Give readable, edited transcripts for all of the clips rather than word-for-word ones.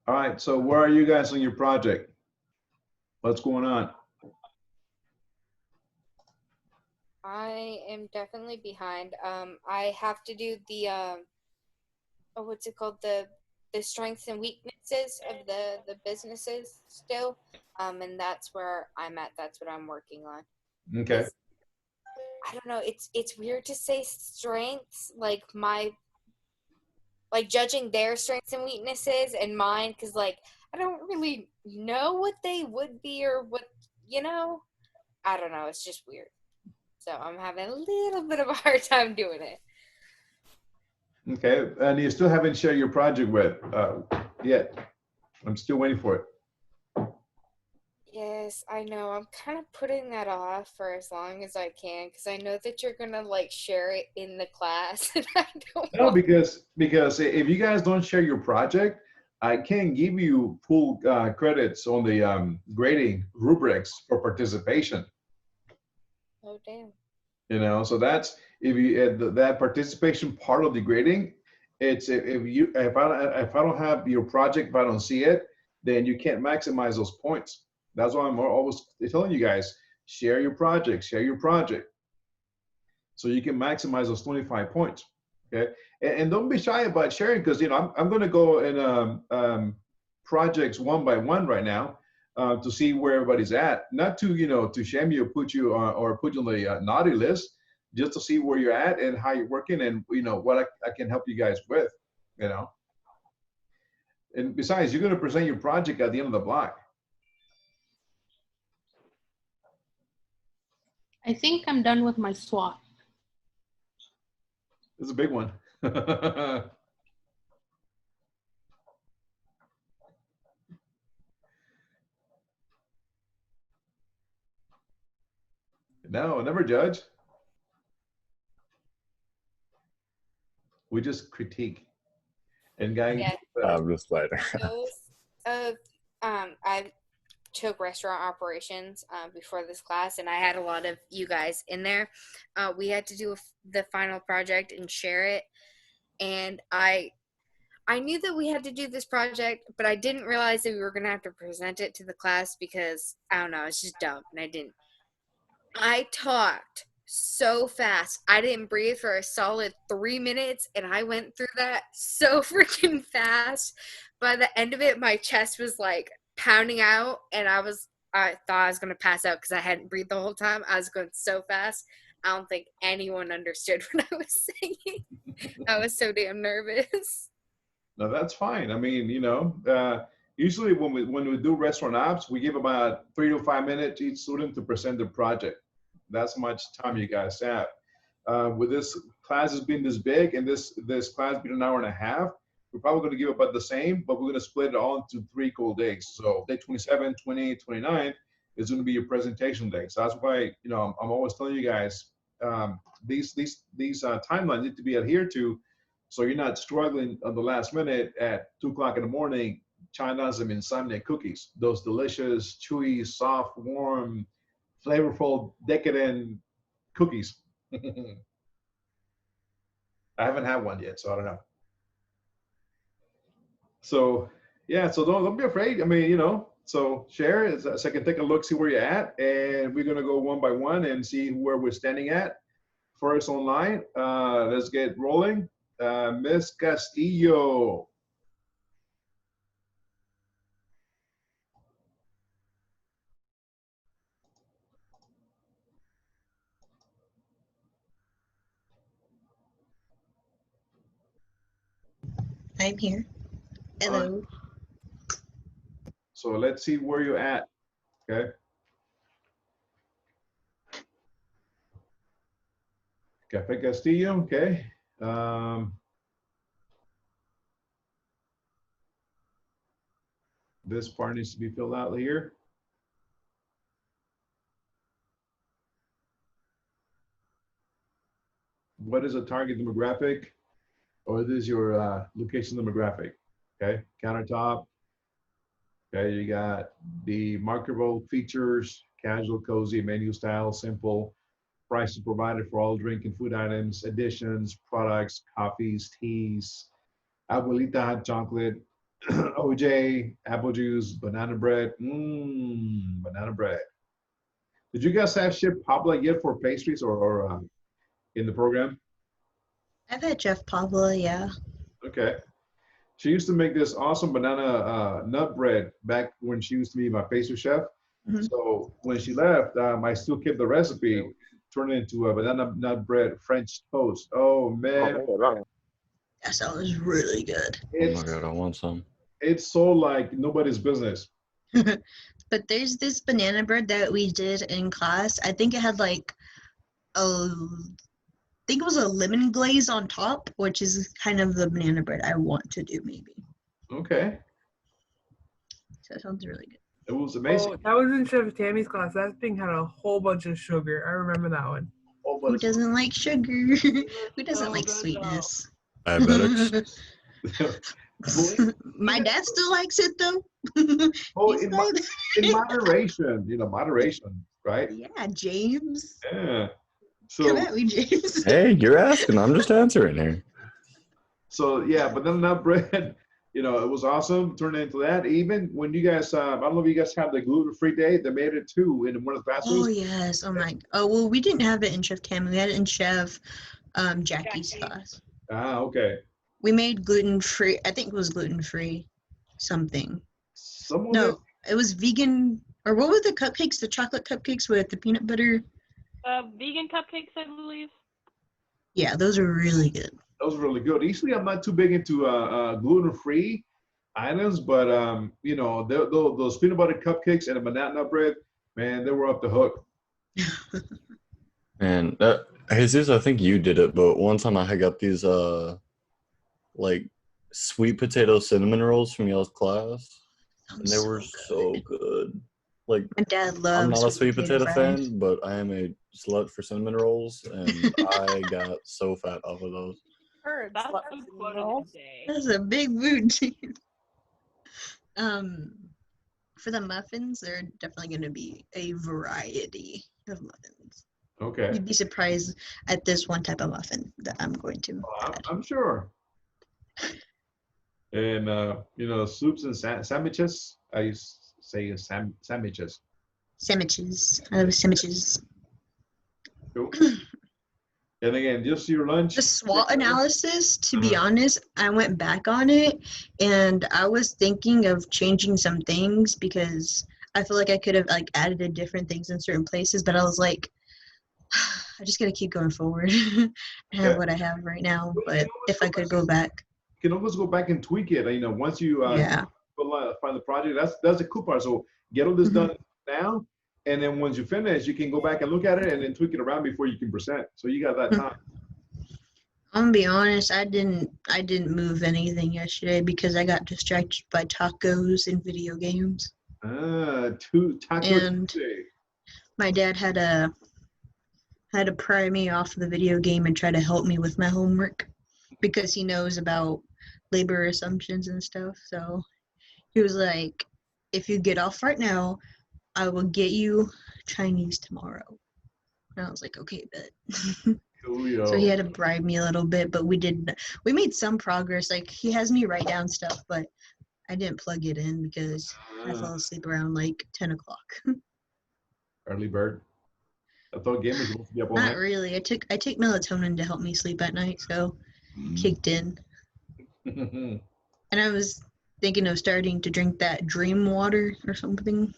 All right, so where are you guys on your project? What's going on? I am definitely behind. I have to do the what's it called, the strengths and weaknesses of the businesses still. And that's where I'm at. That's what I'm working on. Okay. Because I don't know, it's weird to say strengths, like judging their strengths and weaknesses and mine, because like I don't really know what they would be or what, you know. I don't know. It's just weird. So I'm having a little bit of a hard time doing it. Okay, and you still haven't shared your project with yet. I'm still waiting for it. Yes, I know. I'm kind of putting that off for as long as I can because I know that you're gonna like share it in the class, and I don't No, want. because if you guys don't share your project, I can't give you full credits on the grading rubrics for participation. Oh damn. You know, so that's if you that participation part of the grading. It's if you if I don't have your project, if I don't see it, then you can't maximize those points. That's why I'm always telling you guys, share your project, so you can maximize those 25 points. Okay, and don't be shy about sharing, because you know I'm going to go in projects one by one right now, to see where everybody's at. Not to to shame you, put you or put you on the naughty list, just to see where you're at and how you're working, and what I can help you guys with. You know, and besides, you're going to present your project at the end of the block. I think I'm done with my SWOT. It's a big one. No, never judge. We just critique and guide Yeah, better. Just like those of I took restaurant operations before this class, and I had a lot of you guys in there. We had to do the final project and share it, and I knew that we had to do this project, but I didn't realize that we were gonna have to present it to the class because I don't know, it's just dumb, and I didn't. I talked so fast. I didn't breathe for a solid 3 minutes, and I went through that so freaking fast. By the end of it, my chest was like pounding out, and I thought I was gonna pass out because I hadn't breathed the whole time. I was going so fast. I don't think anyone understood what I was saying. I was so damn nervous. No, that's fine. I mean, usually when we do restaurant apps, we give about 3 to 5 minutes each student to present their project. That's how much time you guys have. With this class has been this big, and this class been an hour and a half, we're probably going to give about the same, but we're going to split it all into 3 cool days. So day 27, 28, 29 is going to be your presentation day. So that's why I'm always telling you guys, these timelines need to be adhered to, so you're not struggling on the last minute at 2 o'clock in the morning trying out some insomnia cookies. Those delicious, chewy, soft, warm, flavorful, decadent cookies. I haven't had one yet, so I don't know. So yeah, so don't be afraid. I mean, so share it so I can take a look, see where you're at, and we're gonna go one by one and see where we're standing at. First online, let's get rolling. Miss Castillo. I'm here. All right. Hello. So let's see where you're at. Okay. Cafe Castillo. Okay. Um, this part needs to be filled out here. What is a target demographic? Or this is your location demographic. Okay. Countertop. Okay. You got the marketable features, casual, cozy, menu style, simple. Prices provided for all drink and food items, additions, products, coffees, teas, abuelita hot chocolate. OJ, apple juice, banana bread. Banana bread. Did you guys have Chef Pablo yet for pastries or in the program? I've had Jeff Pablo, yeah. Okay. She used to make this awesome banana nut bread back when she used to be my pastry chef. Mhm. So when she left, I still kept the recipe, turned it into a banana nut bread French toast. Oh man, That sounds really good. Oh my it's god, I want some. it's so like nobody's business. But there's this banana bread that we did in class. I think it had like a I think it was a lemon glaze on top, which is kind of the banana bread I want to do maybe. Okay, So it sounds really good. it was amazing. Oh, that was in Chef Tammy's class. That thing had a whole bunch of sugar. I remember that one. Oh, but Who it's- doesn't like sugar? Who doesn't so like good, sweetness? Diabetics. My dad still likes it though. Oh, He's in, like, in moderation, moderation, right? yeah, James. Yeah. Come So, at me, James. Hey, you're asking. I'm just answering here. so yeah, but then that bread, it was awesome. Turned into that. Even when you guys, I don't know if you guys have the gluten-free day, they made it too in one of the fast Oh foods. yes. Oh my. Oh well, we didn't have it in Chef Tammy. We had it in Chef Jackie's class. Ah, okay. We made gluten free. I think it was gluten free. Something. Some of it, No, it was vegan. Or what were the cupcakes? The chocolate cupcakes with the peanut butter. Vegan cupcakes, I believe. Yeah, those are really good. that was really good. Usually, I'm not too big into gluten-free items, but those peanut butter cupcakes and the banana nut bread, man, they were up the hook. And Jesus, I think you did it, but one time I had got these like sweet potato cinnamon rolls from y'all's class, and they were so good. Like, My dad loves. I'm not a sweet potato fries. fan, but I am a slut for cinnamon rolls, and I got so fat off of those. Heard That's slut the for quote rolls. of the day. That's a big mood. For the muffins, there are definitely going to be a variety of muffins. Okay. You'd be surprised at this one type of muffin that I'm going to add. I'm sure. And soups and sandwiches. I used to say sandwiches. Sandwiches. I love sandwiches. Cool. And again, just your lunch. The SWOT analysis, to be honest, I went back on it and I was thinking of changing some things because I feel like I could have like added in different things in certain places, but I was like, I just gotta keep going forward. I have what I have right now, but if I could go back. You can always go back and tweak it. Once you Yeah. find the project, that's the cool part. So get all this done now, and then once you finish, you can go back and look at it and then tweak it around before you can present. So you got that time. I'm gonna be honest, I didn't move anything yesterday because I got distracted by tacos and video games. Taco And Tuesday. my dad had to pry me off the video game and try to help me with my homework because he knows about labor assumptions and stuff. So he was like, if you get off right now, I will get you Chinese tomorrow. And I was like, okay, bet. Coolio. So he had to bribe me a little bit, but we made some progress. Like he has me write down stuff, but I didn't plug it in because I fell asleep around like 10 o'clock. Early bird. I thought gamers were supposed to be up all Not night. really. I take melatonin to help me sleep at night, so kicked in. And I was thinking of starting to drink that dream water or something.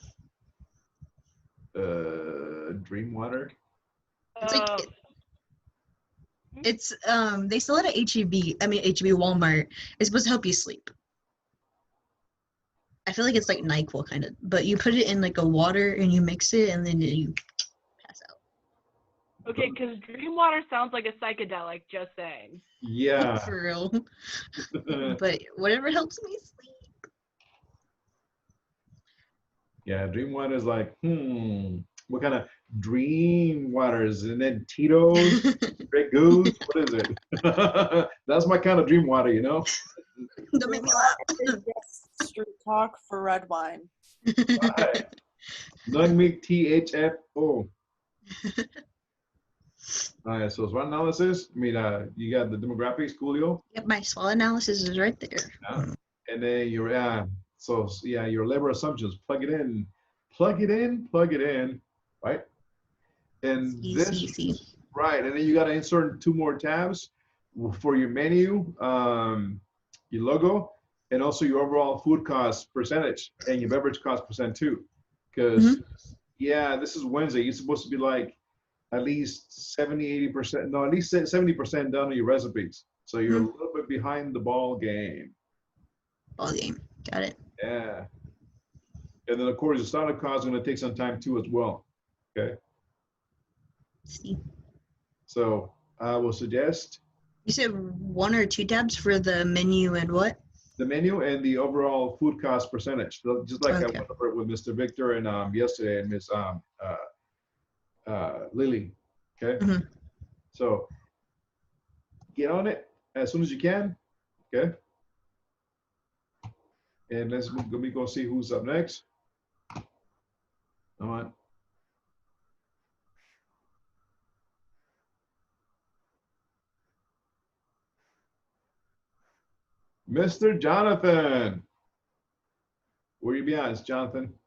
Dream water. It's like it's they sell it at HEB. I mean HEB Walmart. It's supposed to help you sleep. I feel like it's like NyQuil kind of, but you put it in like a water and you mix it and then you pass out. Okay, because dream water sounds like a psychedelic, just saying. Yeah. For real. But whatever helps me sleep. Yeah, dream water is like, what kind of dream waters? And then Tito's, Grey Goose, what is it? That's my kind of dream water, Don't make me laugh. Street talk for red wine. Right. Non-meat THFO. All right, so SWOT analysis. I mean, you got the demographics, Coolio. Yep, my SWOT analysis is right there. Yeah. And then your your labor assumptions, plug it in, plug it in, plug it in, right? And this, See. right, and then you got to insert 2 more tabs for your menu, your logo, and also your overall food cost percentage and your beverage cost percent too. Because yeah, this is Wednesday. You're supposed to be like at least 70, 80%, no, at least 70% done on your recipes. So you're a little bit behind the ball game. Ball game. Got it. Yeah. And then of course the startup cost is going to take some time too as well. Okay. See. So I will suggest You said 1 or 2 tabs for the menu and what? the menu and the overall food cost percentage. So just like I Okay. went over it with Mr. Victor and yesterday and Miss Lily. Okay. Mhm. So get on it as soon as you can. Okay. And let me go see who's up next. All right. Mr. Jonathan. Where you be at, Jonathan?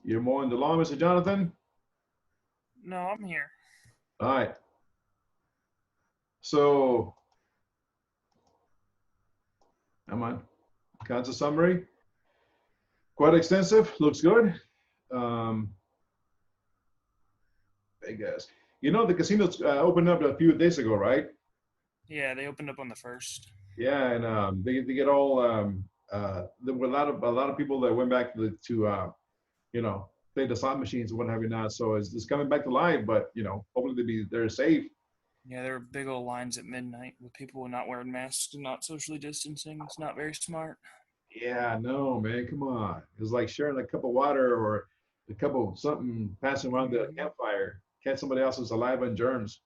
You're mowing the lawn, Mr. Jonathan? No, I'm here. All right. So, come on. Council summary. Quite extensive. Looks good. Vegas. You know, the casinos opened up a few days ago, right? Yeah, they opened up on the 1st. Yeah, and they get all there were a lot of people that went back to you know, play the slot machines and what have you not. So it's coming back to life, but you know, hopefully they're safe. Yeah, there were big old lines at midnight with people not wearing masks and not socially distancing. It's not very smart. Yeah, no, man, come on. It's like sharing a cup of water or a cup of something passing around the campfire. Catch somebody else's saliva and germs.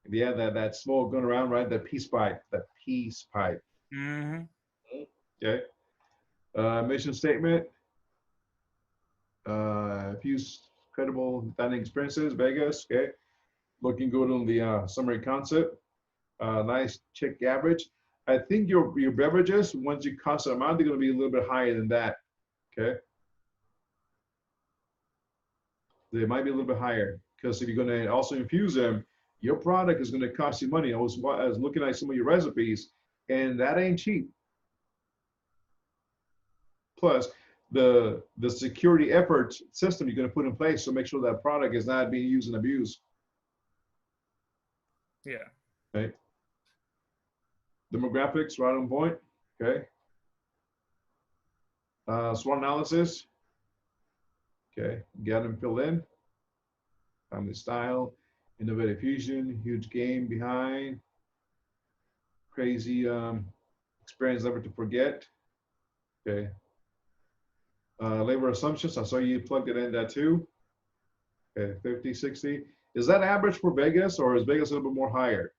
Yeah, that smoke going around, right? That peace pipe. Mm-hmm. Okay. Mission statement. Few credible dining experiences, Vegas. Okay. Looking good on the summary concept. Nice check average. I think your beverages, once you cost them out, they're going to be a little bit higher than that. Okay. They might be a little bit higher because if you're going to also infuse them, your product is going to cost you money. I was looking at some of your recipes, and that ain't cheap. Plus, the security efforts system you're going to put in place to make sure that product is not being used and abused. Yeah. Okay. Demographics right on point. Okay. SWOT analysis. Okay. Get them filled in. Family style. Innovative fusion. Huge game behind. Crazy experience never to forget. Okay. Labor assumptions. I saw you plugged it in that too. Okay. 50, 60. Is that average for Vegas or is Vegas a little bit more higher?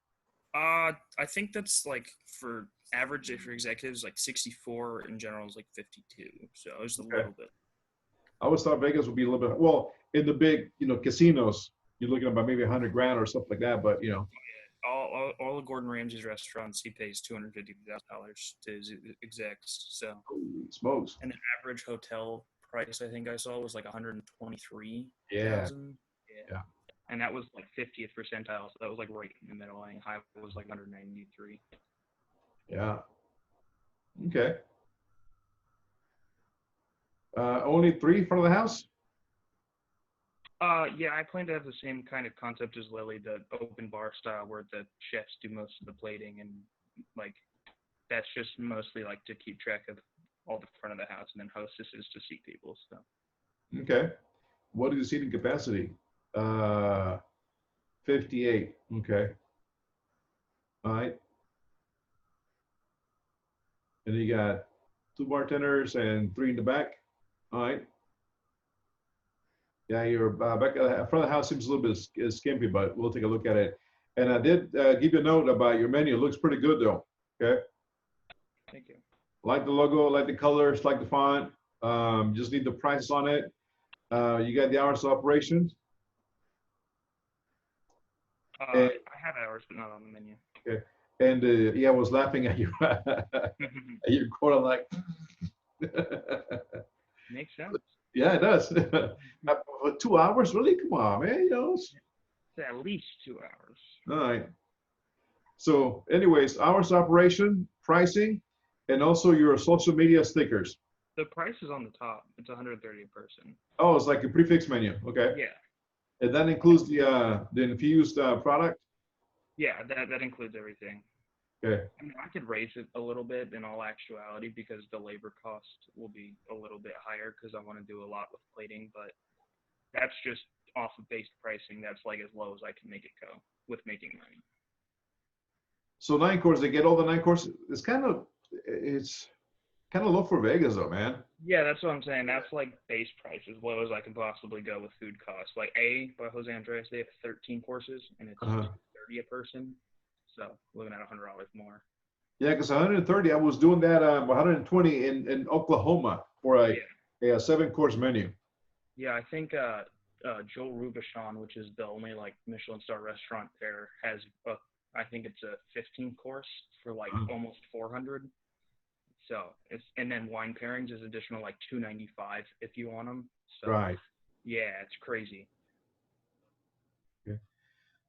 I think that's like for average for executives like 64, in general is like 52. So it's a little bit. I always thought Vegas would be a little bit, well, in the big, you know, casinos, you're looking at about maybe 100 grand or something like that, but you know. All of Gordon Ramsay's restaurants, he pays $250,000 to his execs. So holy smokes. And the average hotel price I think I saw was like 123,000. Yeah. And that was like 50th percentile, so that was like right in the middle. I think high was like 193. Yeah. Okay. Only 3 front of the house? Yeah, I plan to have the same kind of concept as Lily, the open bar style where the chefs do most of the plating, and like that's just mostly like to keep track of all the front of the house, and then hostesses to seat people. So. Okay. What is the seating capacity? 58. Okay. All right. And you got 2 bartenders and 3 in the back. All right. Yeah, your back front of the house seems a little bit skimpy, but we'll take a look at it. And I did give you a note about your menu. It looks pretty good though. Okay. Thank you. Like the logo, like the colors, like the font. Just need the prices on it. You got the hours of operations. I have hours, but not on the menu. Okay. And yeah, I was laughing at you at your quote. I'm like, Makes sense. yeah, it does. For 2 hours, really? Come on, man. You know. It's at least 2 hours. All right. So, anyways, hours of operation, pricing, and also your social media stickers. The price is on the top. It's 130 a person. Oh, it's like a prefix menu. Okay. Yeah. And that includes the infused product. Yeah, that includes everything. Okay. I mean, I could raise it a little bit in all actuality because the labor cost will be a little bit higher because I want to do a lot with plating, but that's just off of base pricing. That's like as low as I can make it go with making money. So 9 courses, they get all the 9 courses. It's kind of low for Vegas though, man. Yeah, that's what I'm saying. That's like base price, as low as I can possibly go with food costs. Like A by Jose Andres, they have 13 courses and it's 30 a person. So looking at $100 more. Yeah, because 130, I was doing that 120 in Oklahoma for a 7-course menu. Yeah, I think Joel Robuchon, which is the only like Michelin star restaurant there, has I think it's a 15 course for like almost 400. So and then wine pairings is additional like $295 if you want them. So right. Yeah, it's crazy. Okay.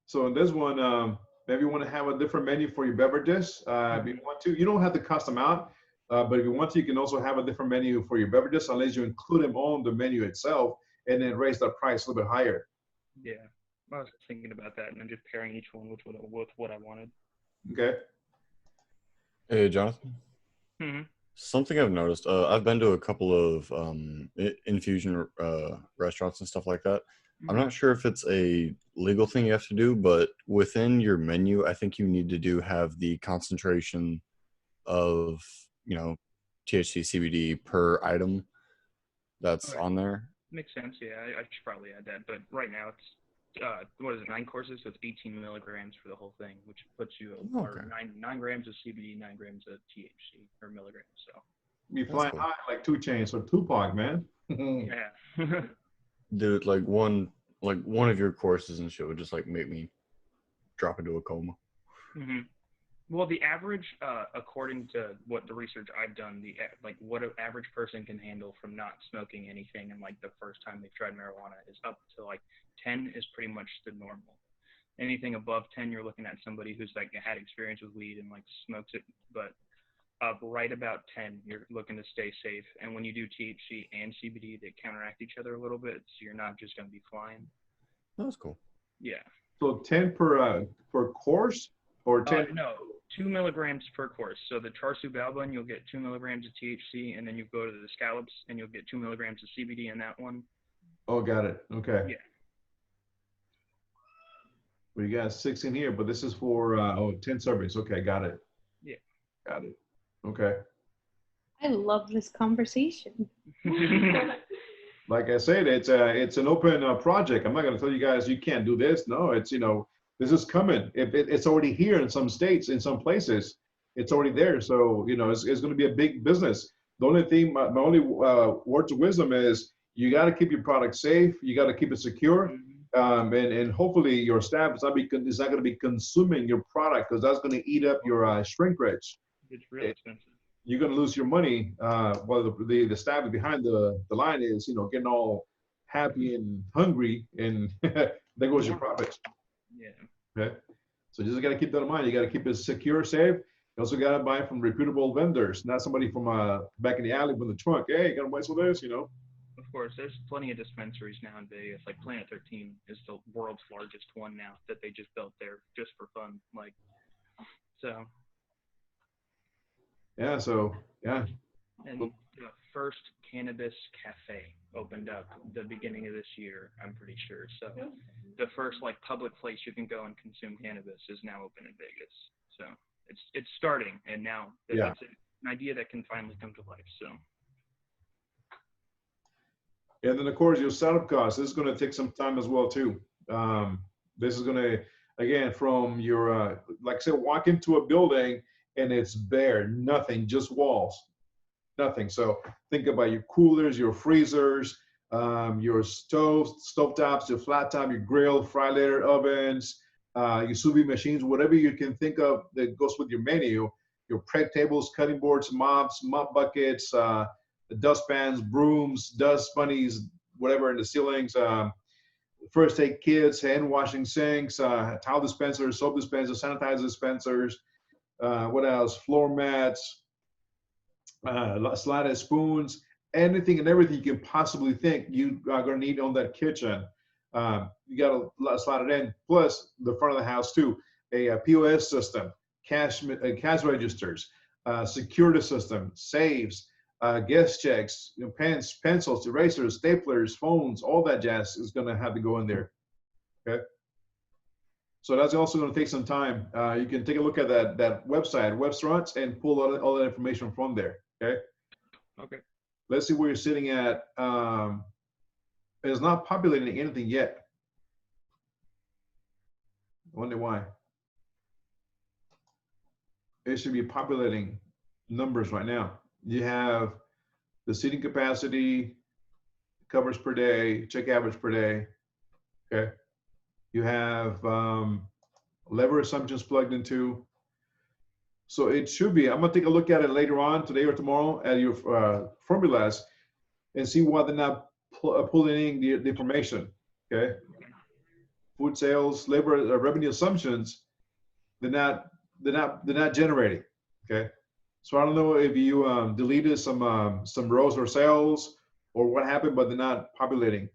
So in this one, maybe you want to have a different menu for your beverages. If you want to, you don't have to custom out, but if you want to, you can also have a different menu for your beverages, unless you include them on the menu itself and then raise the price a little bit higher. Yeah, I was thinking about that and then just pairing each one with what I wanted. Okay. Hey, Jonathan. Mm-hmm. Something I've noticed, I've been to a couple of infusion restaurants and stuff like that. I'm not sure if it's a legal thing you have to do, but within your menu, I think you need to have the concentration of, THC, CBD per item that's on there. Makes sense. Yeah, I should probably add that. But right now it's, 9 courses? So it's 18 milligrams for the whole thing, which puts you at 9 grams of CBD, 9 grams of THC or milligrams. So you flying high like 2 Chainz or Tupac, man. Yeah. Dude, like one of your courses and shit would just like make me drop into a coma. Mm-hmm. Well, the average, according to what the research I've done, what an average person can handle from not smoking anything and like the first time they've tried marijuana is up to like 10 is pretty much the normal. Anything above 10, you're looking at somebody who's like had experience with weed and like smokes it, but right about 10, you're looking to stay safe. And when you do THC and CBD, they counteract each other a little bit, so you're not just going to be flying. That's cool. Yeah. So 10 per course or 10? No, 2 milligrams per course. So the char siu bao bun, you'll get 2 milligrams of THC, and then you go to the scallops, and you'll get 2 milligrams of CBD in that one. Oh, got it. Okay. Yeah. We got 6 in here, but this is for 10 servings. Okay, got it. Yeah. Got it. Okay. I love this conversation. Like I said, it's an open project. I'm not going to tell you guys you can't do this. No, it's this is coming. It's already here in some states, in some places, it's already there. So it's going to be a big business. The only thing, my only words of wisdom is you got to keep your product safe. You got to keep it secure, and hopefully your staff is not going to be consuming your product, because that's going to eat up your shrink rate. It's really expensive. You're going to lose your money while the staff behind the line is, getting all happy and hungry, and there goes your profits. Yeah. Okay. So you just got to keep that in mind. You got to keep it secure, safe. You also got to buy from reputable vendors, not somebody from back in the alley with the trunk. Hey, you got to buy some of this, Of course, there's plenty of dispensaries now in Vegas. Like Planet 13 is the world's largest one now that they just built there just for fun. So. Yeah, And the first cannabis cafe opened up the beginning of this year, I'm pretty sure. So the first public place you can go and consume cannabis is now open in Vegas. So it's starting, and now it's an idea that can finally come to life. So. And then of course your setup costs. This is going to take some time as well too. This is going to, again, from your like I said, walk into a building and it's bare, nothing, just walls, nothing. So think about your coolers, your freezers, your stovetops, your flat top, your grill, fry later ovens, your sous vide machines, whatever you can think of that goes with your menu, your prep tables, cutting boards, mops, mop buckets, the dustpans, brooms, dust bunnies, whatever in the ceilings, first aid kits, hand washing sinks, towel dispensers, soap dispensers, sanitizer dispensers, what else? Floor mats, slotted spoons, anything and everything you can possibly think you are going to need on that kitchen. You got to slot it in. Plus the front of the house too, a POS system, cash registers, security system, safes, guest checks, pens, pencils, erasers, staplers, phones, all that jazz is going to have to go in there. Okay. So that's also going to take some time. You can take a look at that website, restaurants, and pull all that information from there. Okay. Okay. Let's see where you're sitting at. It's not populating anything yet. I wonder why. It should be populating numbers right now. You have the seating capacity, covers per day, check average per day. Okay. You have lever assumptions plugged into. So it should be, I'm going to take a look at it later on, today or tomorrow, at your formulas and see why they're not pulling in the information. Okay. Food sales, labor revenue assumptions, they're not generating. Okay. So I don't know if you deleted some rows or cells or what happened, but they're not populating.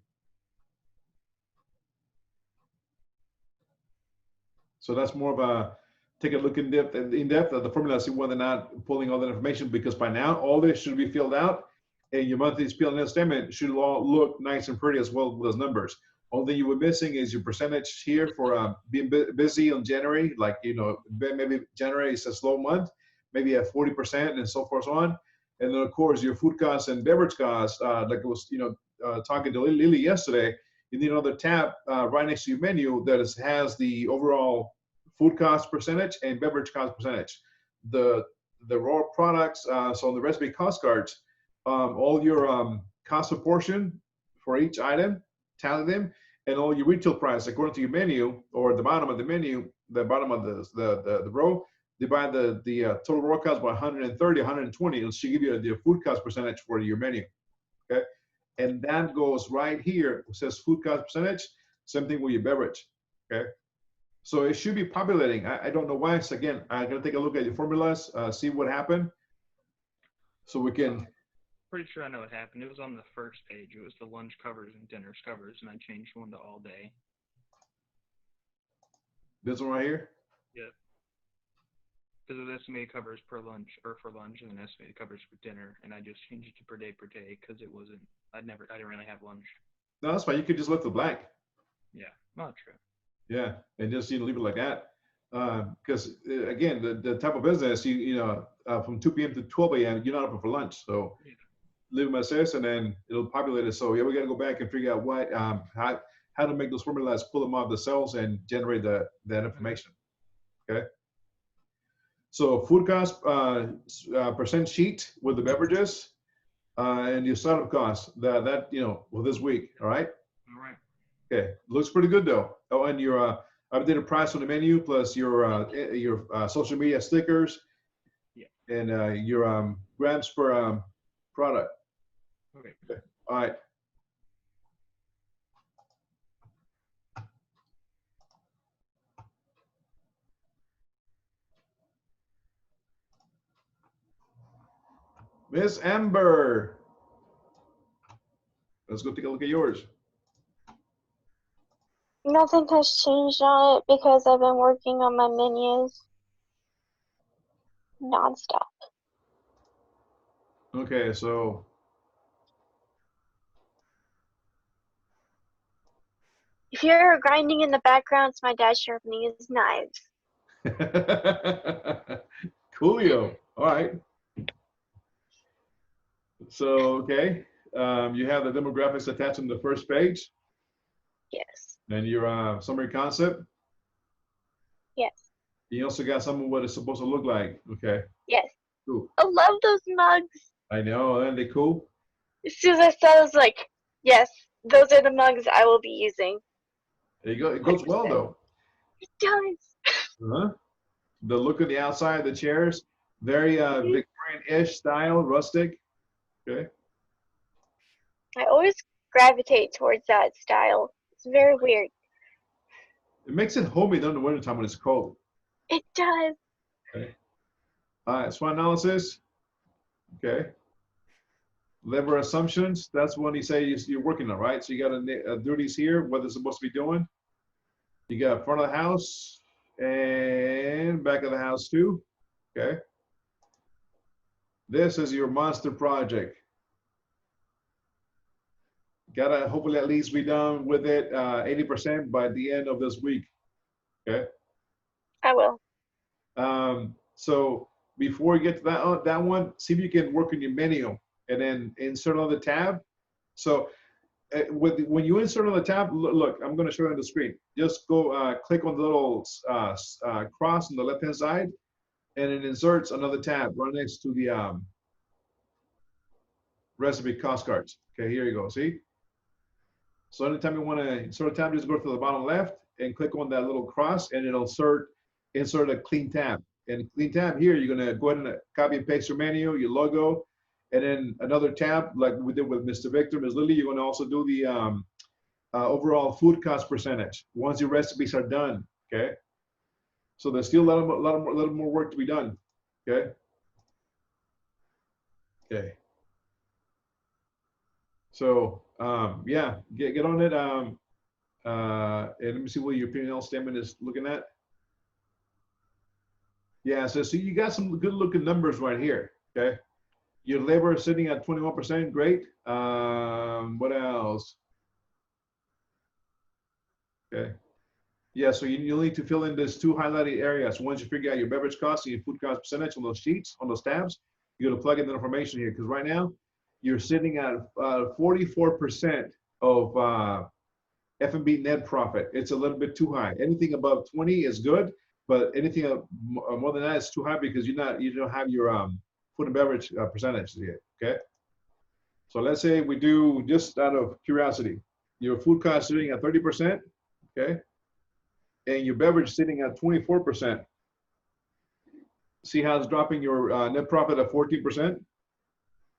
So that's more of a take a look in depth at the formula, see whether or not pulling all that information, because by now all this should be filled out and your monthly P&L statement should all look nice and pretty as well with those numbers. Only thing you were missing is your percentage here for being busy on January, like, you know, maybe January is a slow month, maybe at 40% and so forth on. And then of course your food costs and beverage costs, like it was, you know, talking to Lily yesterday, you need another tab right next to your menu that has the overall food cost percentage and beverage cost percentage. The raw products, so on the recipe cost cards, all your cost of portion for each item, tally them, and all your retail price according to your menu or the bottom of the menu, the bottom of the row, divide the total raw cost by 130, 120. It'll give you the food cost percentage for your menu. Okay. And that goes right here. It says food cost percentage. Same thing with your beverage. Okay. So it should be populating. I don't know why. So again, I'm going to take a look at your formulas, see what happened. So we can. Pretty sure I know what happened. It was on the first page. It was the lunch covers and dinners covers, and I changed one to all day. This one right here? Yep. Because it estimated covers per lunch or for lunch, and then estimated covers for dinner, and I just changed it to per day because it wasn't. I didn't really have lunch. No, that's fine. You could just leave it blank. Yeah, not true. Yeah, and just leave it like that. Because again, the type of business from 2 p.m. to 12 a.m. you're not open for lunch, so yeah. Leave them as this, and then it'll populate it. So yeah, we got to go back and figure out what how to make those formulas, pull them out of the cells, and generate that information. Okay. So food cost percent sheet with the beverages and your startup costs that for this week. All right. All right. Okay, looks pretty good though. Oh, and your updated price on the menu plus your social media stickers. Yeah. And your grams per product. Okay. All right. Miss Amber, let's go take a look at yours. Nothing has changed on it because I've been working on my menus nonstop. Okay, so if you're grinding in the background, it's my dad sharpening his knives. Coolio. All right. So, okay, you have the demographics attached on the first page. Yes. And your summary concept. Yes. You also got some of what it's supposed to look like. Okay. Yes. Cool. I love those mugs. I know, aren't they cool? As soon as I saw it, I was like, yes, those are the mugs I will be using. There you go. It goes well though. It does. Uh-huh. The look of the outside of the chairs, very Victorian-ish style, rustic. Okay. I always gravitate towards that style. It's very weird. It makes it homey though in the wintertime when it's cold. It does. Okay. All right, SWOT analysis. Okay. Lever assumptions. That's when you say you're working on, right? So you got duties here, what it's supposed to be doing. You got front of the house and back of the house too. Okay. This is your monster project. Gotta hopefully at least be done with it 80% by the end of this week. Okay. I will. So before you get to that one, see if you can work on your menu and then insert on the tab. So when you insert on the tab, look, I'm going to show you on the screen. Just go click on the little cross on the left-hand side, and it inserts another tab right next to the recipe cost cards. Okay, here you go. See? So anytime you want to insert a tab, just go to the bottom left and click on that little cross, and it'll insert a clean tab. And clean tab here, you're going to go ahead and copy and paste your menu, your logo, and then another tab like we did with Mr. Victor, Ms. Lily. You're going to also do the overall food cost percentage once your recipes are done. Okay. So there's still a little more work to be done. Okay. Okay. So yeah, get on it. And let me see what your P&L statement is looking at. Yeah, so you got some good looking numbers right here. Okay. Your labor is sitting at 21%. Great. What else? Okay. Yeah, so you'll need to fill in these two highlighted areas. Once you figure out your beverage cost and your food cost percentage on those sheets, on those tabs, you're gonna plug in the information here. Because right now, you're sitting at 44% of F&B net profit. It's a little bit too high. Anything above 20 is good, but anything more than that is too high because you don't have your food and beverage percentage yet. Okay. So let's say we do, just out of curiosity, your food cost sitting at 30%. Okay. And your beverage sitting at 24%. See how it's dropping your net profit at 14%?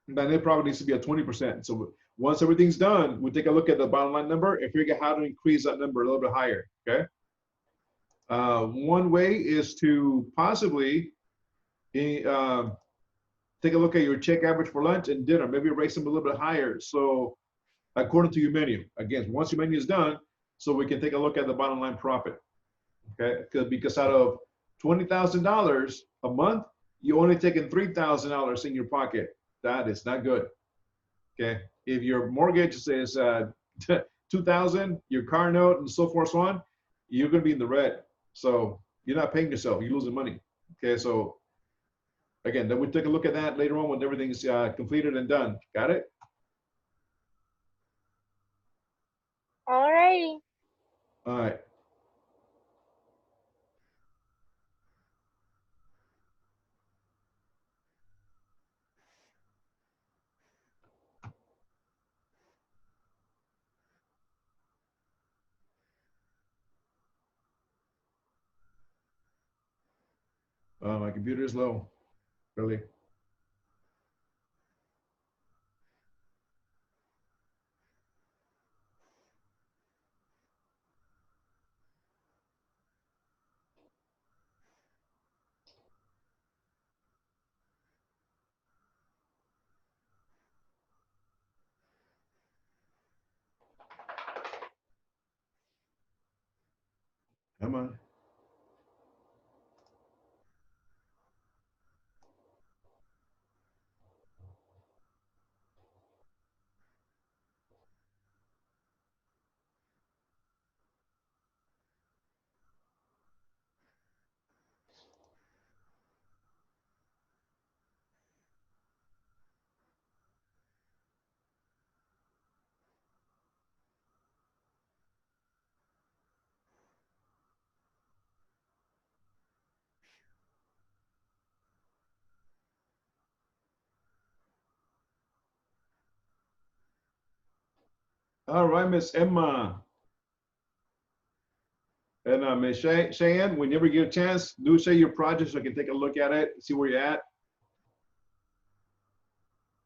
That net profit needs to be at 20%. So once everything's done, we take a look at the bottom line number and figure out how to increase that number a little bit higher, okay? One way is to possibly take a look at your check average for lunch and dinner, maybe raise them a little bit higher. So according to your menu, again, once your menu is done, so we can take a look at the bottom line profit. Okay, because out of $20,000 a month, you only taking $3,000 in your pocket. That is not good. Okay, if your mortgage says 2,000, your car note and so forth, so on, you're gonna be in the red. So you're not paying yourself, you're losing money. Okay, so again, then we take a look at that later on when everything's completed and done. Got it? All righty. All right. My computer is low, really. Come on. All right, Miss Emma. And Ms. Cheyenne, whenever you get a chance, do share your project so I can take a look at it, see where you're at.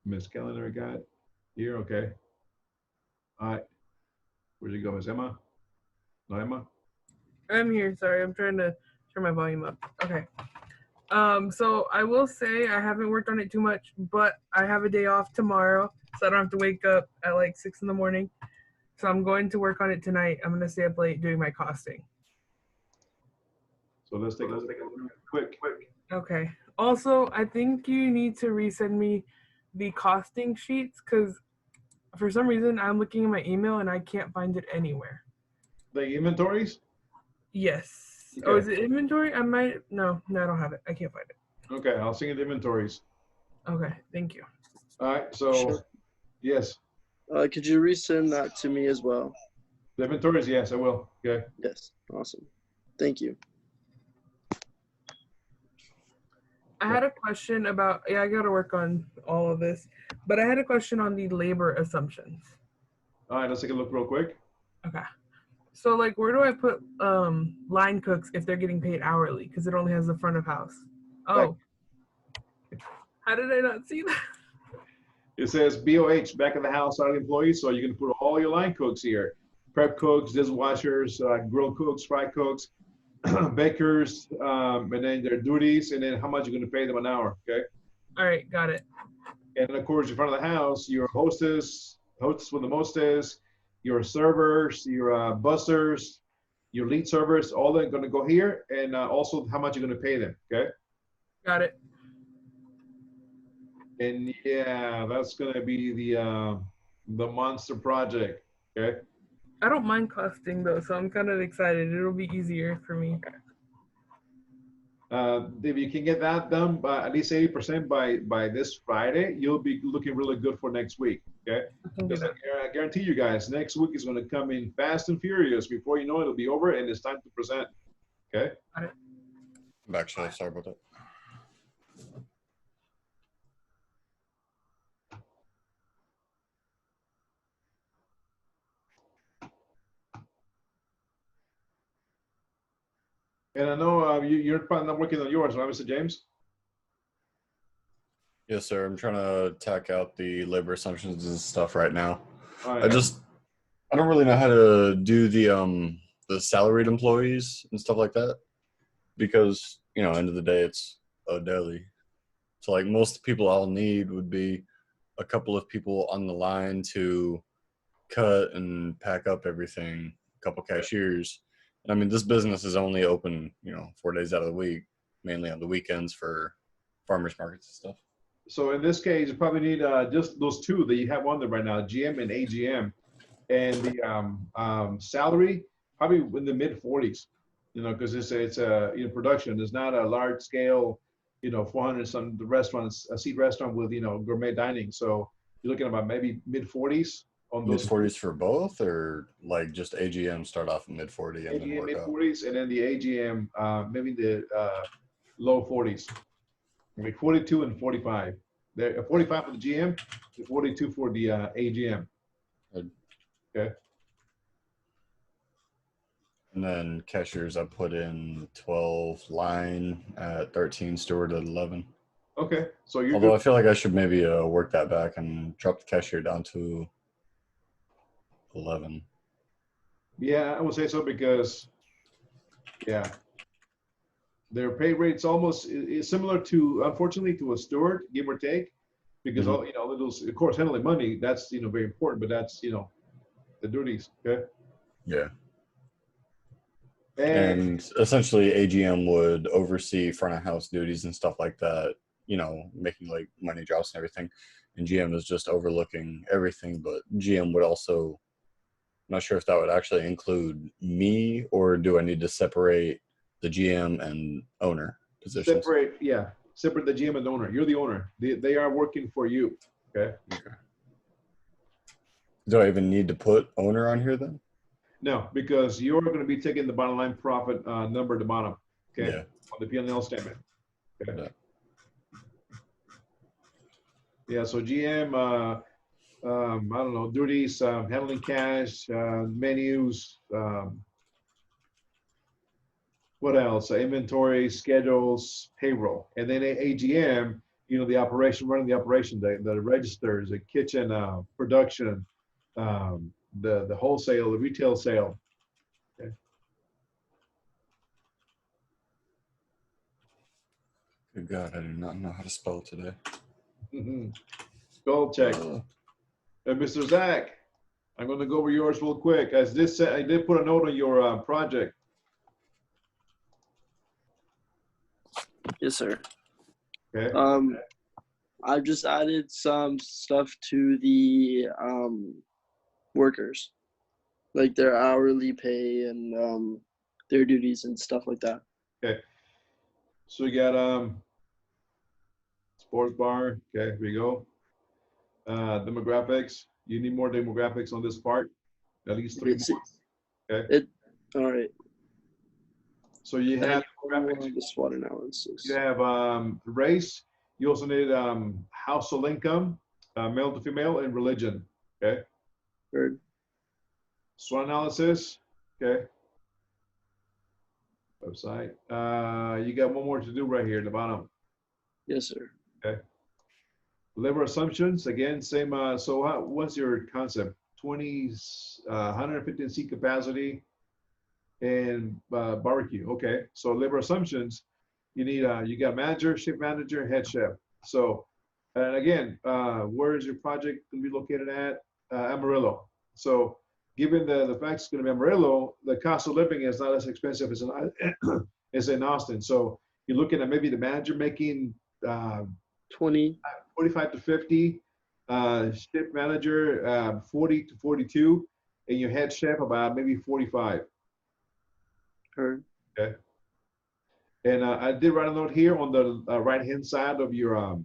Miss Calendar got here, okay. All right. Where'd you go, Miss Emma? No, Emma? I'm here. Sorry, I'm trying to turn my volume up. Okay. So I will say I haven't worked on it too much, but I have a day off tomorrow, so I don't have to wake up at like 6 in the morning. So I'm going to work on it tonight. I'm gonna stay up late doing my costing. So let's take a look quick. Okay. Also, I think you need to resend me the costing sheets because for some reason I'm looking in my email and I can't find it anywhere. The inventories? Yes. Okay. Oh, is it inventory? I might. No, I don't have it. I can't find it. Okay, I'll send you the inventories. Okay. Thank you. All right, so, Sure. yes. Could you resend that to me as well? The inventories, yes, I will. Okay. Yes. Awesome. Thank you. I had a question about, I got to work on all of this, but I had a question on the labor assumptions. All right, let's take a look real quick. Okay. So, like, where do I put line cooks if they're getting paid hourly? Because it only has the front of house. Oh. How did I not see that? It says BOH, back of the house, hourly employees, so you can put all your line cooks here. Prep cooks, dishwashers, grill cooks, fry cooks, bakers, and then their duties, and then how much you're gonna pay them an hour, okay? All right, got it. And then of course, in front of the house, your hostess with the mostess, your servers, your busters, your lead servers, all they're gonna go here, and also how much you're gonna pay them, okay? Got it. And yeah, that's gonna be the monster project, okay? I don't mind costing though, so I'm kind of excited. It'll be easier for me. If you can get that done by at least 80% by this Friday, you'll be looking really good for next week. Okay, because I guarantee you guys, next week is going to come in fast and furious. Before you know it, it'll be over and it's time to present. Okay. I'm actually sorry about that. And I know you're probably not working on yours, right, Mr. James? Yes, sir. I'm trying to tack out the labor assumptions and stuff right now. Right. I don't really know how to do the salaried employees and stuff like that because, you know, end of the day, it's a deli. So like most people I'll need would be a couple of people on the line to cut and pack up everything, a couple cashiers. And I mean, this business is only open, you know, 4 days out of the week, mainly on the weekends for farmers markets and stuff. So in this case, you probably need just those two that you have on there right now, GM and AGM, and the salary probably in the mid 40s. You know, because it's a production. It's not a large scale, 400 some restaurants, a seat restaurant with gourmet dining. So you're looking about maybe mid 40s on those. Mid 40s for both, or like just AGM start off at mid 40 and then AGM work mid up? 40s, and then the AGM maybe the low 40s. Like 42 and 45. There, 45 for the GM, 42 for the AGM. Okay. And then cashiers, I put in 12 line at 13, steward at 11. Okay, so you're Although good. I feel like I should maybe work that back and drop the cashier down to 11. Yeah, I would say so because, yeah, their pay rate's almost is similar to, unfortunately, to a steward, give or take, because all those, of course, handling money, that's very important, but that's the duties. Okay. Yeah. And essentially, AGM would oversee front of house duties and stuff like that, making like money drops and everything. And GM is just overlooking everything, but GM would also, I'm not sure if that would actually include me, or do I need to separate the GM and owner positions? Separate the GM and the owner. You're the owner. They are working for you. Okay. Do I even need to put owner on here then? No, because you're going to be taking the bottom line profit number at the bottom, okay, Yeah. on the P&L statement. Okay. Yeah. So GM, I don't know, duties, handling cash, menus, What else? Inventory, schedules, payroll, and then AGM. You know, the operation, running the operation, the registers, the kitchen, production, the wholesale, the retail sale. Okay. Good God, I do not know how to spell today. Spell check. And Mr. Zach, I'm going to go over yours real quick. As this said, I did put a note on your project. Yes, sir. Okay. I've just added some stuff to the workers, like their hourly pay and their duties and stuff like that. Okay. So you got sports bar. Okay, here we go. Demographics. You need more demographics on this part. At least 3 more. Okay. All right. So you have the SWOT analysis. You have race. You also need household income, male to female, and religion. Okay. Heard. SWOT analysis. Okay. Website. You got one more to do right here at the bottom. Yes, sir. Okay. Labor assumptions. Again, same. So what's your concept? 115 seat capacity and barbecue. Okay. So labor assumptions. You need you got manager, shift manager, head chef. So, and again, where is your project going to be located at? Amarillo. So, given the fact it's going to be Amarillo, the cost of living is not as expensive as in Austin. So, you're looking at maybe the manager making 45 to 50, shift manager 40 to 42, and your head chef about maybe 45. Heard. Okay. And I did write a note here on the right-hand side of your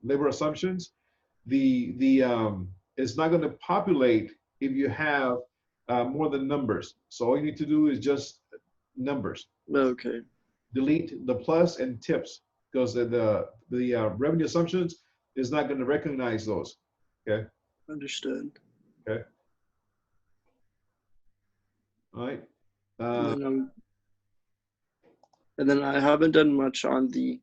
labor assumptions. It's not going to populate if you have more than numbers. So all you need to do is just numbers. Okay. Delete the plus and tips because the revenue assumptions is not going to recognize those. Okay. Understood. Okay. All right. And then I haven't done much on the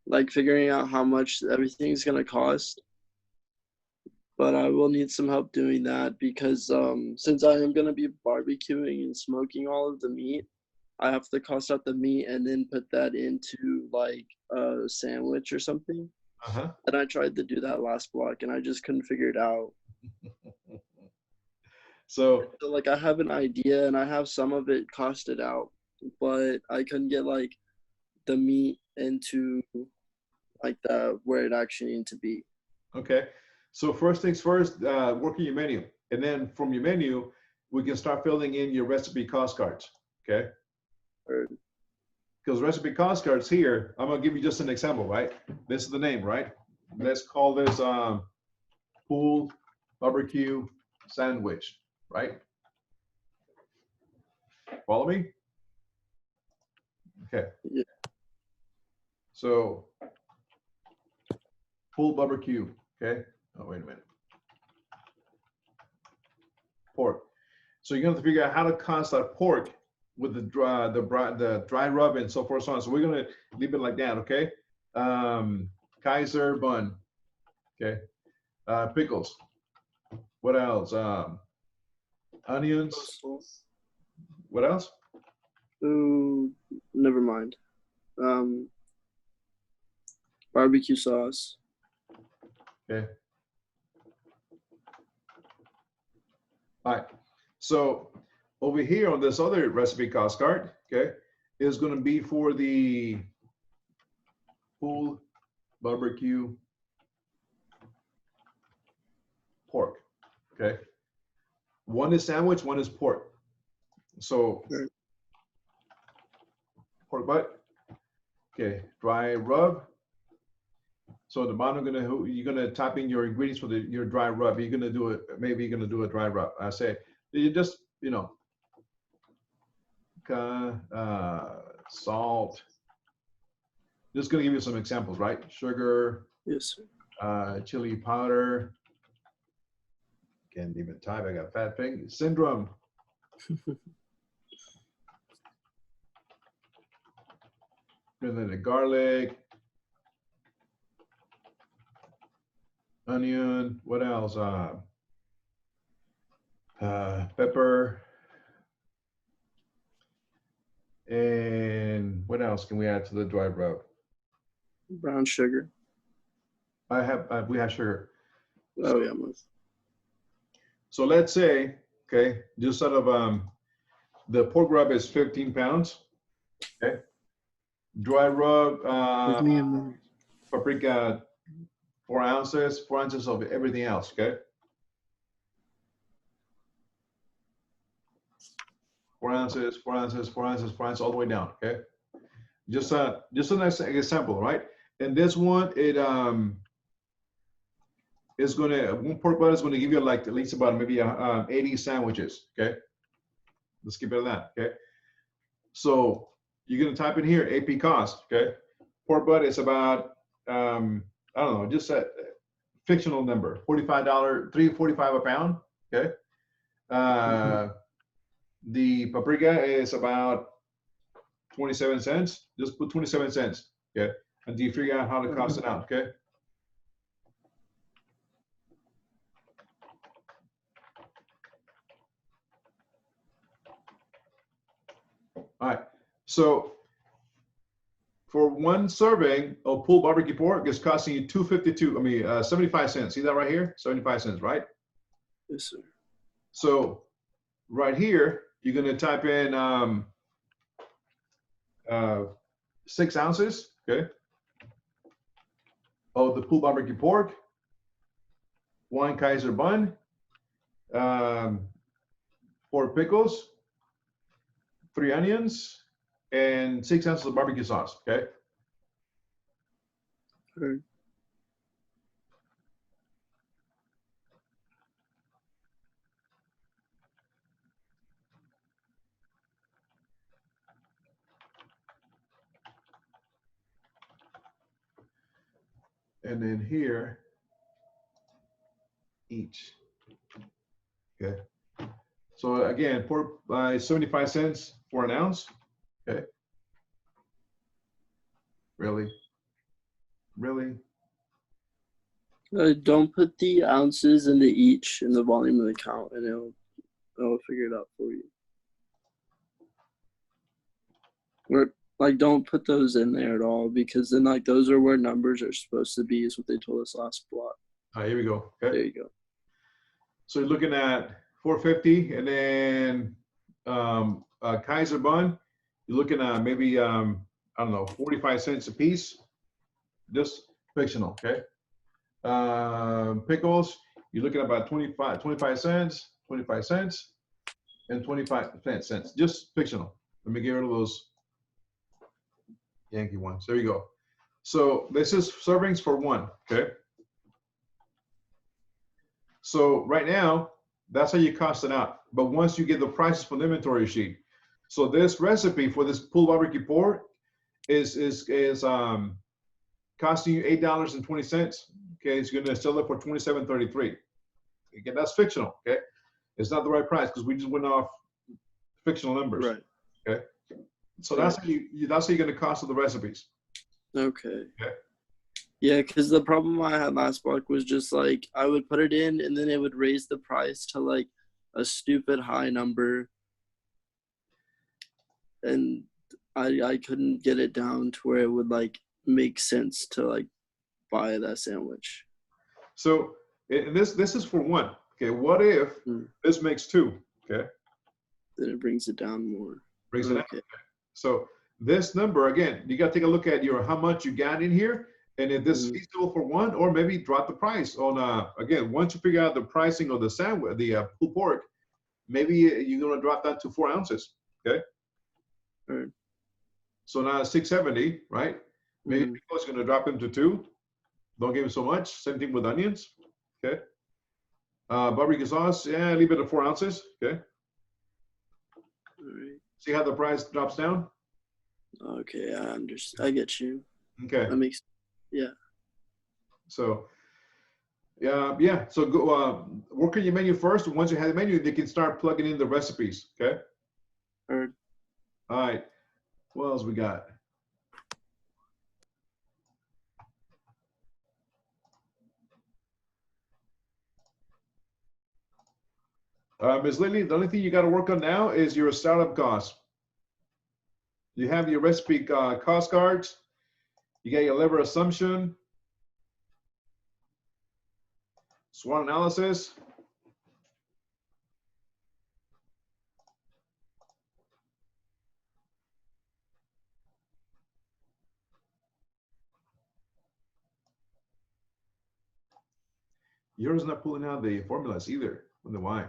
like figuring out how much everything's gonna cost. But I will need some help doing that because since I am gonna be barbecuing and smoking all of the meat, I have to cost out the meat and then put that into like a sandwich or something. Uh-huh. And I tried to do that last block and I just couldn't figure it out. So like I have an idea and I have some of it costed out, but I couldn't get like the meat into like the where it actually needs to be. Okay. So first things first, work on your menu. And then from your menu, we can start filling in your recipe cost cards. Okay. Because recipe cost cards here, I'm going to give you just an example, right? This is the name, right? Let's call this pool barbecue sandwich, right? Follow me? Okay. Yeah. So pool barbecue, okay? Oh, wait a minute. Pork. So you're going to figure out how to cost that pork with the dry rub and so forth and so on. So we're going to leave it like that, okay? Kaiser bun, okay? Pickles. What else? Onions. What else? Ooh, never mind. Barbecue sauce. Okay. All right. So over here on this other recipe cost card, okay, is going to be for the pool barbecue pork. Okay. One is sandwich, one is pork. So pork butt. Okay. Dry rub. So at the bottom, you're gonna type in your ingredients for your dry rub. You're gonna do it. Maybe you're gonna do a dry rub. I say you just salt. Just gonna give you some examples, right? Sugar. Yes. Chili powder. Can't even type. I got fat finger syndrome. And then the garlic, onion. What else? Pepper. And what else can we add to the dry rub? Brown sugar. We have sugar. Oh yeah, most. So let's say, okay, just sort of the pork rub is 15 pounds. Okay. Dry rub, Give me a minute. paprika, 4 ounces, 4 ounces of everything else. Okay. 4 ounces, 4 ounces, 4 ounces, 4 ounces, all the way down. Okay. Just a nice example, right? And this one, it is gonna, one pork butt is gonna give you like at least about maybe 80 sandwiches. Okay. Let's keep it at that. Okay. So you're gonna type in here AP cost. Okay. Pork butt is about I don't know, just a fictional number, $45, $3.45 a pound. Okay. The paprika is about 27 cents. Just put 27 cents. Okay. And you figure out how to cost it out. Okay. All right. So for one serving of pulled barbecue pork, it's costing you 75 cents. See that right here? 75 cents, right? Yes, sir. So right here, you're going to type in 6 ounces, okay, of the pulled barbecue pork, 1 Kaiser bun, 4 pickles, 3 onions, and 6 ounces of barbecue sauce, okay? Okay. And then here, each, okay? So again, pork by 75 cents for an ounce, okay? Really? Really? Don't put the ounces into each in the volume of the count, and it'll figure it out for you. Or like, don't put those in there at all, because then like those are where numbers are supposed to be, is what they told us last block. All right, here we go. Okay. There you go. So you're looking at 450, and then a Kaiser bun, you're looking at maybe I don't know, 45 cents a piece. Just fictional, okay? Pickles, you're looking at about 25 cents, 25 cents, and 25 cents. Just fictional. Let me get rid of those Yankee ones. There you go. So this is servings for 1, okay? So right now, that's how you cost it out. But once you get the prices from the inventory sheet, so this recipe for this pulled barbecue pork is costing you $8.20. Okay, it's gonna sell it for $27.33. Again, that's fictional. Okay, it's not the right price because we just went off fictional numbers. Right. Okay, so that's how you're gonna cost the recipes. Okay. Okay. Yeah, because the problem I had last block was just like I would put it in and then it would raise the price to like a stupid high number, and I couldn't get it down to where it would like make sense to like buy that sandwich. So and this is for 1. Okay, what if this makes 2? Okay, then it brings it down more. Brings it down. So this number again, you got to take a look at how much you got in here. And if this is feasible for 1, or maybe drop the price on, again, once you figure out the pricing of the sandwich, the pulled pork, maybe you're going to drop that to 4 ounces, okay? All right. So now it's 670, right? Maybe people is going to drop them to 2. Don't give them so much. Same thing with onions, okay? Barbecue sauce, yeah, leave it at 4 ounces, okay? All right. See how the price drops down? Okay, I understand. I get you. Okay. That makes, yeah. So Yeah. So go work on your menu first. Once you have the menu, they can start plugging in the recipes. Okay. Or All right. What else we got? Ms. Lily, the only thing you got to work on now is your startup costs. You have your recipe cost cards. You got your lever assumption, SWOT analysis. Yours not pulling out the formulas either. Wonder why.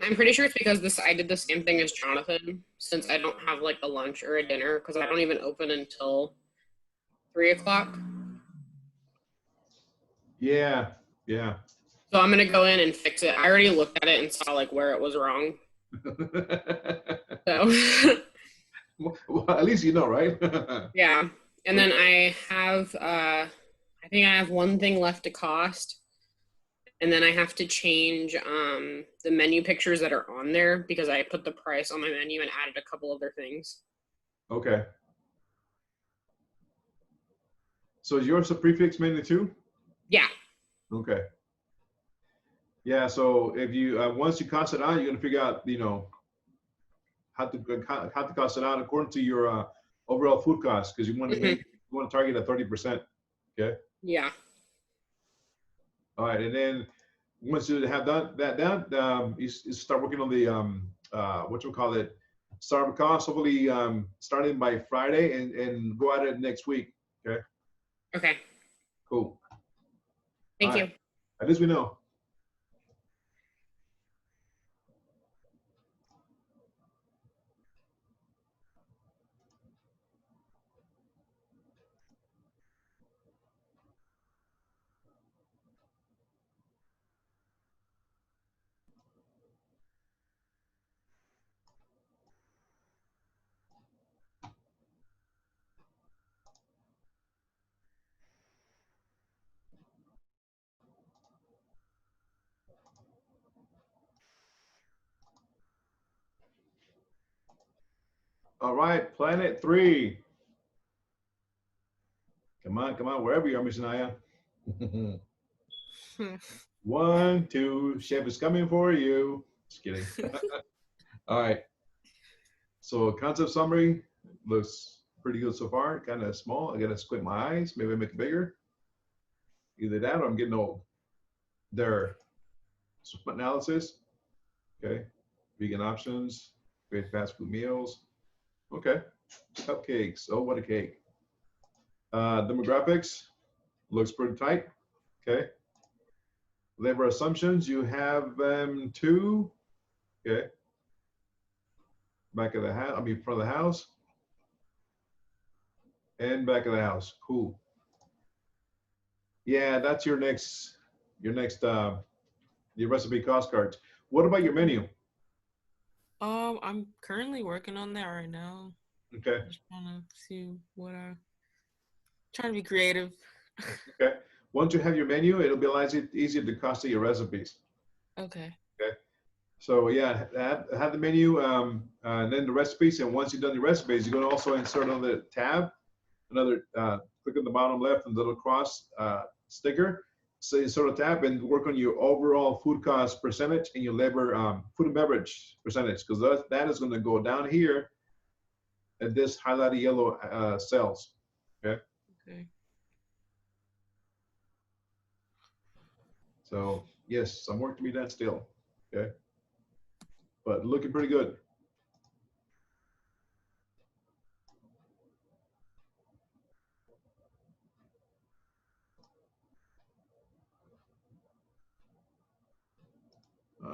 I'm pretty sure it's because I did the same thing as Jonathan, since I don't have like a lunch or a dinner, because I don't even open until 3 o'clock. Yeah. So I'm gonna go in and fix it. I already looked at it and saw like where it was wrong. So Well, at least you know, right? yeah. And then I think I have one thing left to cost. And then I have to change the menu pictures that are on there because I put the price on my menu and added a couple other things. Okay. So is yours a prefix menu too? Yeah. Okay. Yeah. So if you once you cost it out, you're gonna figure out how to cost it out according to your overall food cost because you want to Mhm. you want to target at 30%. Okay. Yeah. All right, and then once you have that done, you start working on the what you call it, startup cost. Hopefully, starting by Friday and go at it next week. Okay. Okay. Cool. Thank All you. right. At least we know. All right, Planet 3. Come on, wherever you are, Miss Naya. 1, 2, chef is coming for you. Just kidding. All right. So concept summary looks pretty good so far. Kind of small. I gotta squint my eyes. Maybe make it bigger. Either that or I'm getting old. There. SWOT analysis. Okay. Vegan options. Great fast food meals. Okay. Cupcakes. Oh, what a cake. Demographics looks pretty tight. Okay. Labor assumptions. You have two. Okay. Back of the house. I mean, front of the house. And back of the house. Cool. Yeah, that's your next your recipe cost cards. What about your menu? I'm currently working on that right now. Okay. Just trying to see trying to be creative. Okay. Once you have your menu, it'll be a lot easier to cost your recipes. Okay. Okay. So yeah, have the menu and then the recipes. And once you've done your recipes, you're going to also insert another tab, click on the bottom left and the little cross sticker. So insert a tab and work on your overall food cost percentage and your labor food and beverage percentage because that is going to go down here at this highlighted yellow cells. Okay. Okay. So yes, some work to be done still. Okay. But looking pretty good.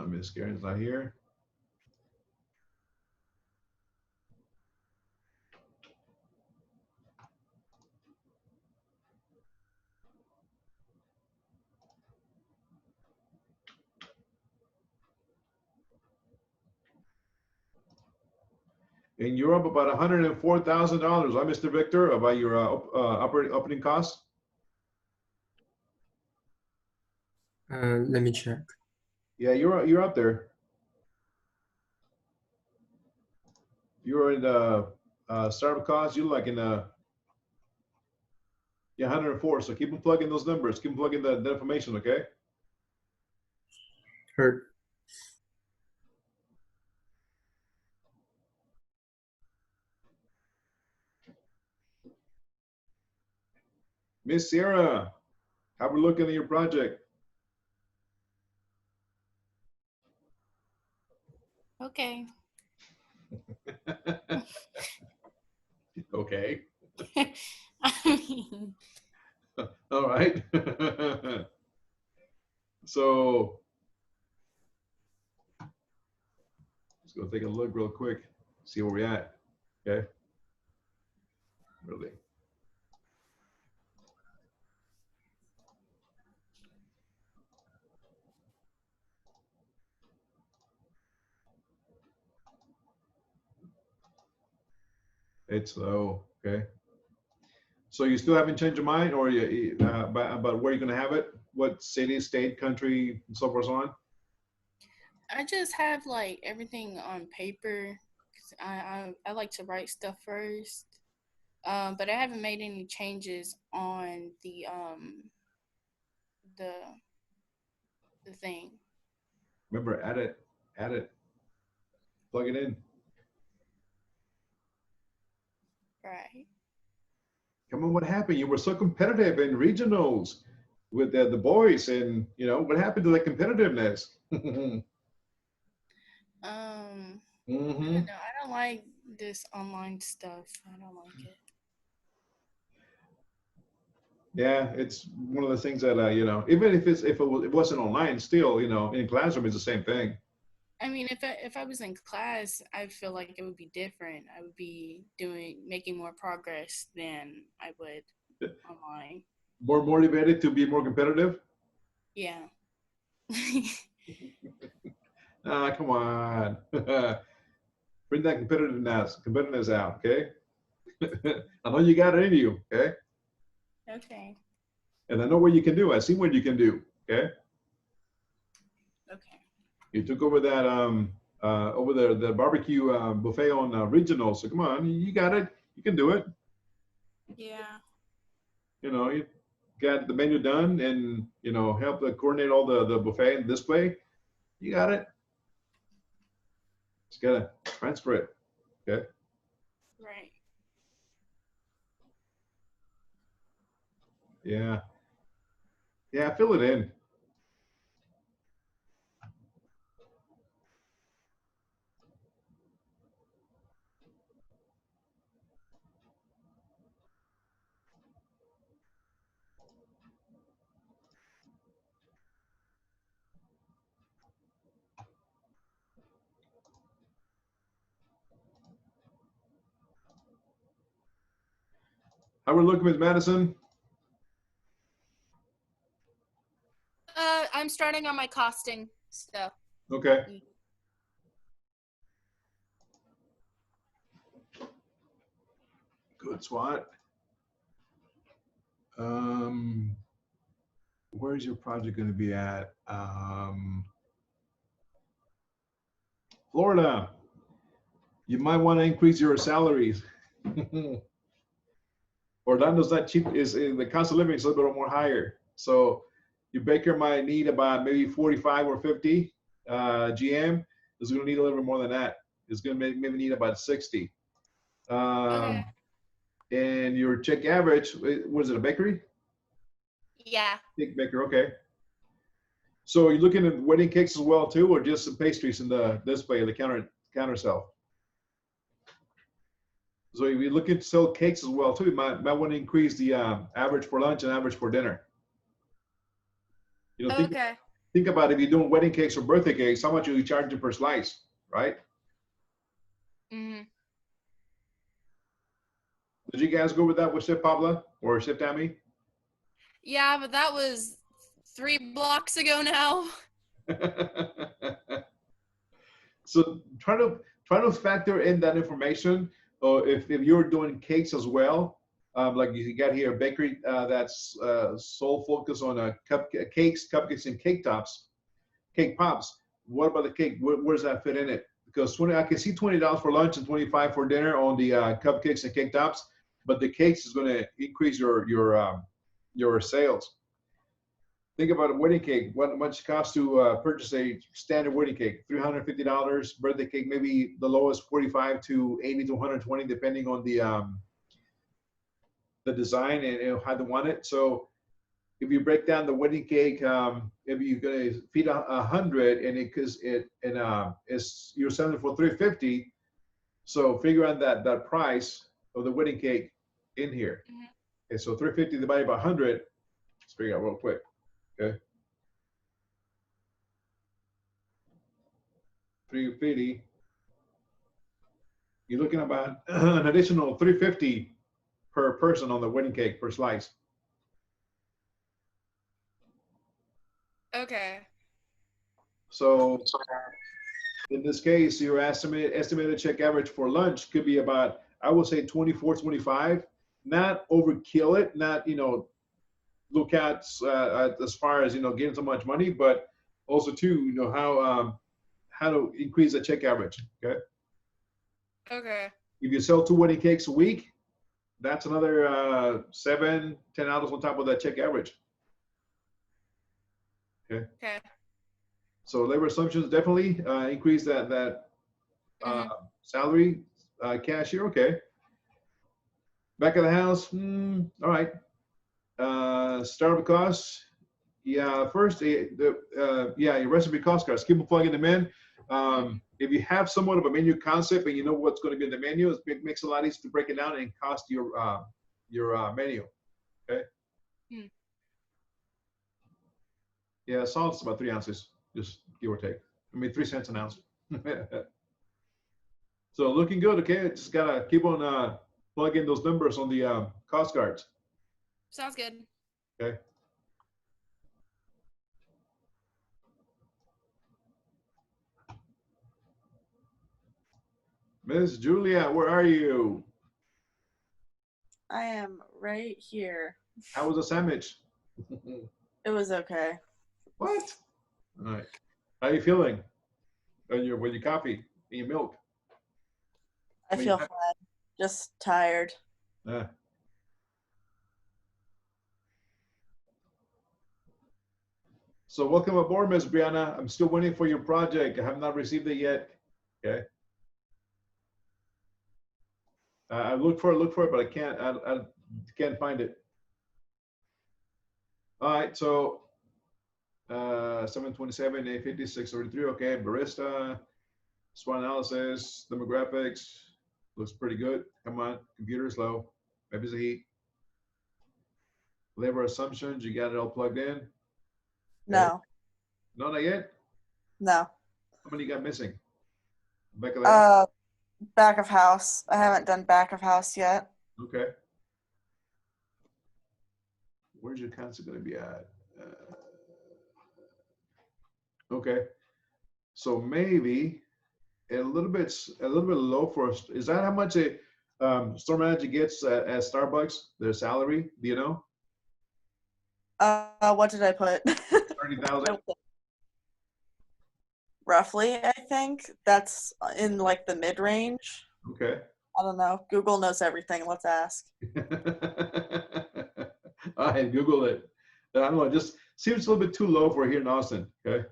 Miss Karen's not here. And you're up about $104,000, right, Mr. Victor, about your opening costs? Let me check. Yeah, you're up there. You're in the startup costs. You're like in the 104. So keep on plugging those numbers. Keep on plugging the information. Okay. Heard. Miss Sierra, how we looking at your project? Okay. Okay. I mean, All right. So let's go take a look real quick, see where we're at. Okay. Really. It's low. Okay. So you still haven't changed your mind, or you about where you're gonna have it? What city, state, country, and so forth, so on? I just have like everything on paper. 'Cause I like to write stuff first. But I haven't made any changes on the the thing. Remember, add it, plug it in. Right. Come on, what happened? You were so competitive in regionals with the boys, and you know what happened to the competitiveness? I Mm-hmm. don't know. I don't like this online stuff. I don't like it. Yeah, it's one of the things that you know, even if it wasn't online, still, you know, in classroom, it's the same thing. I mean, if I was in class, I feel like it would be different. I would be making more progress than I would online. More motivated to be more competitive. Yeah. Ah, come on. Bring that competitiveness out, okay? I know you got it in you, okay? Okay. And I know what you can do. I see what you can do, okay? Okay. You took over that over the barbecue buffet on regional. So come on, you got it. You can do it. Yeah. You know, you got the menu done, and you know, help coordinate all the buffet and display. You got it. Just gotta transfer it, okay? Right. Yeah, yeah. Fill it in. How we looking, Ms. Madison? I'm starting on my costing stuff. Okay. Good SWAT. Where's your project going to be at? Florida. You might want to increase your salaries. Orlando's not cheap. Is the cost of living is a little bit more higher. So your baker might need about maybe 45 or 50. GM is going to need a little bit more than that. It's going to maybe need about 60. Okay. And your check average, was it a bakery? Yeah. Big baker, okay. So you're looking at wedding cakes as well too, or just some pastries in the display, the counter sell? So if you're looking to sell cakes as well too, you might want to increase the average for lunch and average for dinner. You know, think about if you're doing wedding cakes or birthday cakes, how much are you charging per slice, right? Mm-hmm. Did you guys go with that with Chef Pablo or Chef Tammy? Yeah, but that was 3 blocks ago now. So try to factor in that information. If you're doing cakes as well, like you got here a bakery that's sole focus on cakes, cupcakes, and cake tops, cake pops. What about the cake? Where does that fit in it? Because I can see $20 for lunch and $25 for dinner on the cupcakes and cake tops, but the cakes is going to increase your sales. Think about a wedding cake. What much it costs to purchase a standard wedding cake? $350. Birthday cake, maybe the lowest 45 to 80 to 120, depending on the design and how they want it. So if you break down the wedding cake, if you're gonna feed 100 and you're selling it for $350, so figure out that price of the wedding cake in here. Okay, so $350 divided by 100. Let's figure out real quick. Okay. 350. You're looking about an additional $350 per person on the wedding cake per slice. Okay. So in this case, your estimated check average for lunch could be about, I would say 24, 25. Not overkill it, not, look at as far as, getting so much money, but also too, how to increase the check average, okay? Okay. If you sell 2 wedding cakes a week, that's another $7, $10 on top of that check average. Okay. Okay. So labor assumptions definitely increase that salary cashier. Okay. Back of the house. All right. Startup costs. Yeah. First, your recipe cost cards. Keep on plugging them in. If you have somewhat of a menu concept and you know what's going to be in the menu, it makes it a lot easier to break it down and cost your menu. Okay. Yeah, salt's about 3 ounces, just give or take. 3 cents an ounce. So looking good. Okay, just gotta keep on plugging those numbers on the cost cards. Sounds good. Okay. Miss Julia, where are you? I am right here. How was the sandwich? It was okay. What? All right. How are you feeling? With your coffee and your milk? I feel fine. Just tired. So welcome aboard, Miss Brianna. I'm still waiting for your project. I have not received it yet. Okay. I look for it, but I can't find it. All right, so 727, 850, 633. Okay, barista, SWOT analysis, demographics, looks pretty good. Come on, computer slow. Maybe it's the heat. Labor assumptions, you got it all plugged in? No. No, not yet? No. How many you got missing? Back of the house? Back of house. I haven't done back of house yet. Okay. Where's your concept going to be at? Okay. So maybe a little bit low for us. Is that how much a store manager gets at Starbucks? Their salary? Do you know? What did I put? 30,000. Roughly, I think that's in like the mid range. Okay. I don't know. Google knows everything. Let's ask. All right, Google it. I don't know. It just seems a little bit too low for here in Austin. Okay.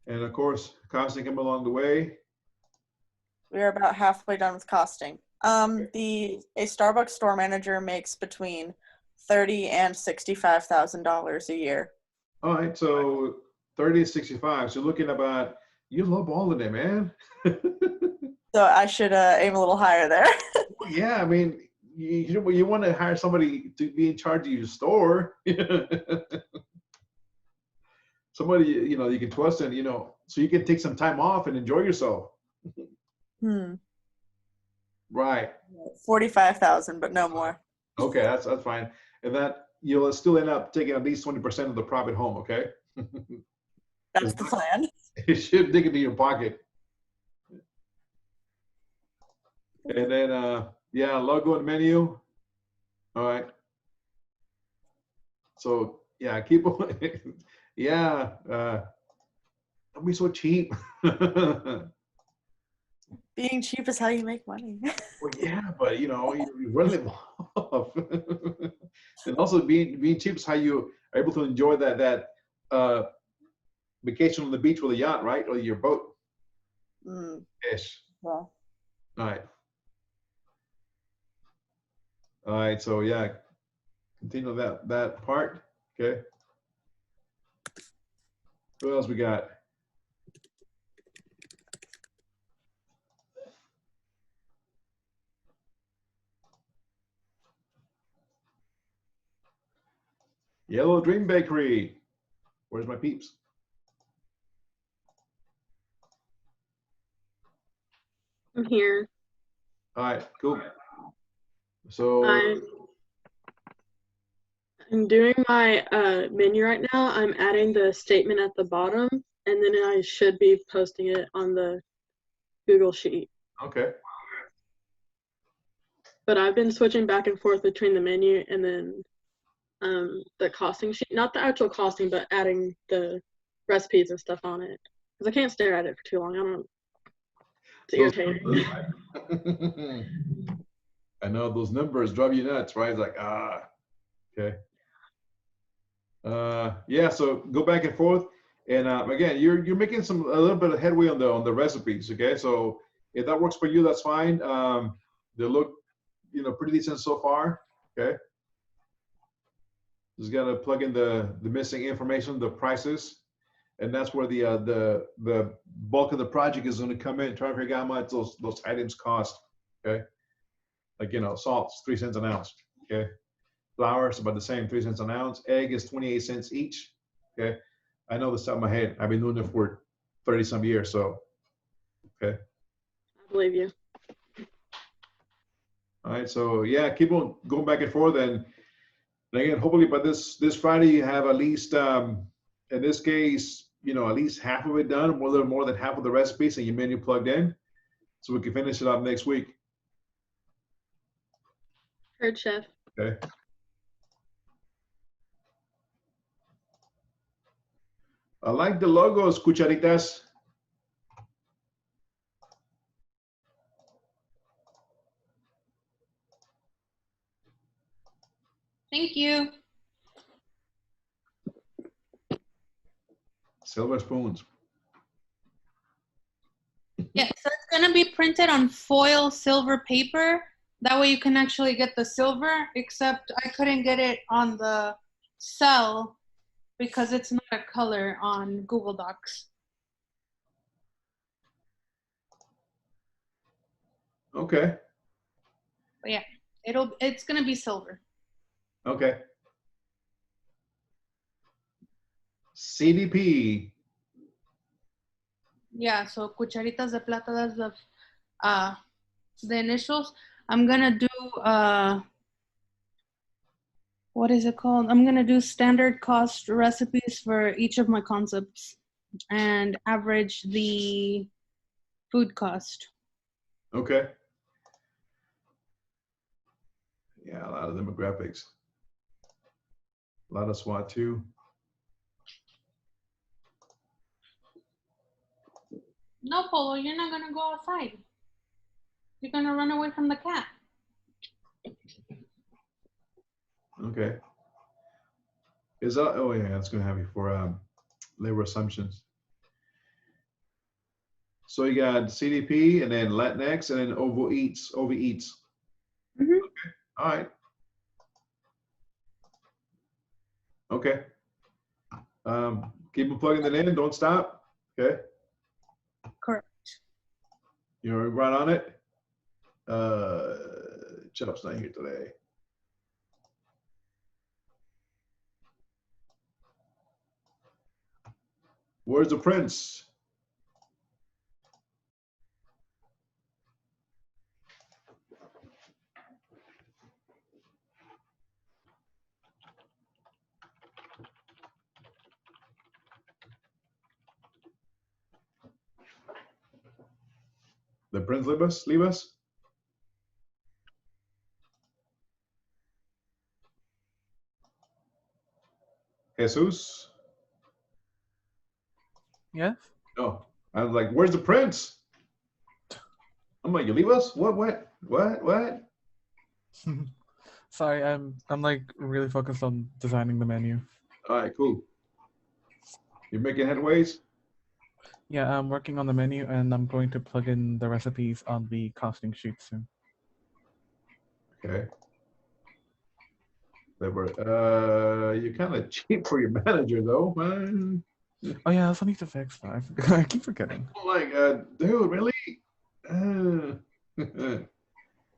And of course, costing come along the way. We are about halfway done with costing. A Starbucks store manager makes between $30,000 and $65,000 a year. All right, so 30 to 65. So looking about, you love all of them, man. So I should aim a little higher there. Yeah, I mean, you want to hire somebody to be in charge of your store. Somebody, you can trust and, so you can take some time off and enjoy yourself. Right. 45,000, but no more. Okay, that's fine. And that you'll still end up taking at least 20% of the profit home, okay? That's the plan. It should dig into your pocket. And then, yeah, logo and menu. All right. So yeah, keep on. Yeah, don't be so cheap. Well, Being cheap is how you make money. yeah, but you know, you run them off. And also being cheap is how you are able to enjoy that vacation on the beach with a yacht, right? Or your boat. Ish. Well, All right. All right. So yeah, continue that part. Okay. What else we got? Yellow Dream Bakery. Where's my peeps? I'm here. All right, cool. So I'm doing my menu right now. I'm adding the statement at the bottom, and then I should be posting it on the Google Sheet. okay. But I've been switching back and forth between the menu and then the costing sheet. Not the actual costing, but adding the recipes and stuff on it. Because I can't stare at it for too long. I don't. It's irritating. I know those numbers drive you nuts, right? It's like, okay. Yeah, so go back and forth. And again, you're making a little bit of headway on the recipes, okay? So if that works for you, that's fine. They look, pretty decent so far, okay? Just gotta plug in the missing information, the prices, and that's where the bulk of the project is going to come in. Try to figure out how much those items cost, okay? Like salt's 3 cents an ounce, okay? Flour is about the same, 3 cents an ounce. Egg is 28 cents each, okay? I know this off my head. I've been doing it for 30 some years, so okay. I believe you. All right, so yeah, keep on going back and forth, and again, hopefully by this Friday you have at least, in this case, at least half of it done, a little more than half of the recipes, and your menu plugged in, so we can finish it up next week. Heard, Chef. Okay. I like the logos, Cucharitas. Thank you. Silver spoons. Yeah, so it's gonna be printed on foil silver paper. That way you can actually get the silver, except I couldn't get it on the cell because it's not a color on Google Docs. Okay. But yeah, it's gonna be silver. Okay. CDP. Yeah, so cucharitas de plata, that's the initials. I'm gonna do what is it called? I'm gonna do standard cost recipes for each of my concepts and average the food cost. Okay. Yeah, a lot of demographics. A lot of SWAT too. No, Polo, you're not gonna go outside. You're gonna run away from the cat. Okay. Is that? Oh yeah, that's gonna have you for labor assumptions. So you got CDP and then Latinx and then OVO Eats. Mm-hmm. Okay. All right. Okay. Keep on plugging it in. Don't stop. Okay. Correct. You're right on it. Chup's not here today. Where's the prince? The Prince leave us? Leave us? Jesus? Yes? No. I was like, where's the Prince? I'm like, you leave us? What? Sorry, I'm like really focused on designing the menu. All right, cool. You're making headways? Yeah, I'm working on the menu and I'm going to plug in the recipes on the costing sheet soon. Okay. You're kind of cheap for your manager though, man. Oh yeah, I also need to fix that. I keep forgetting. Like, dude, really?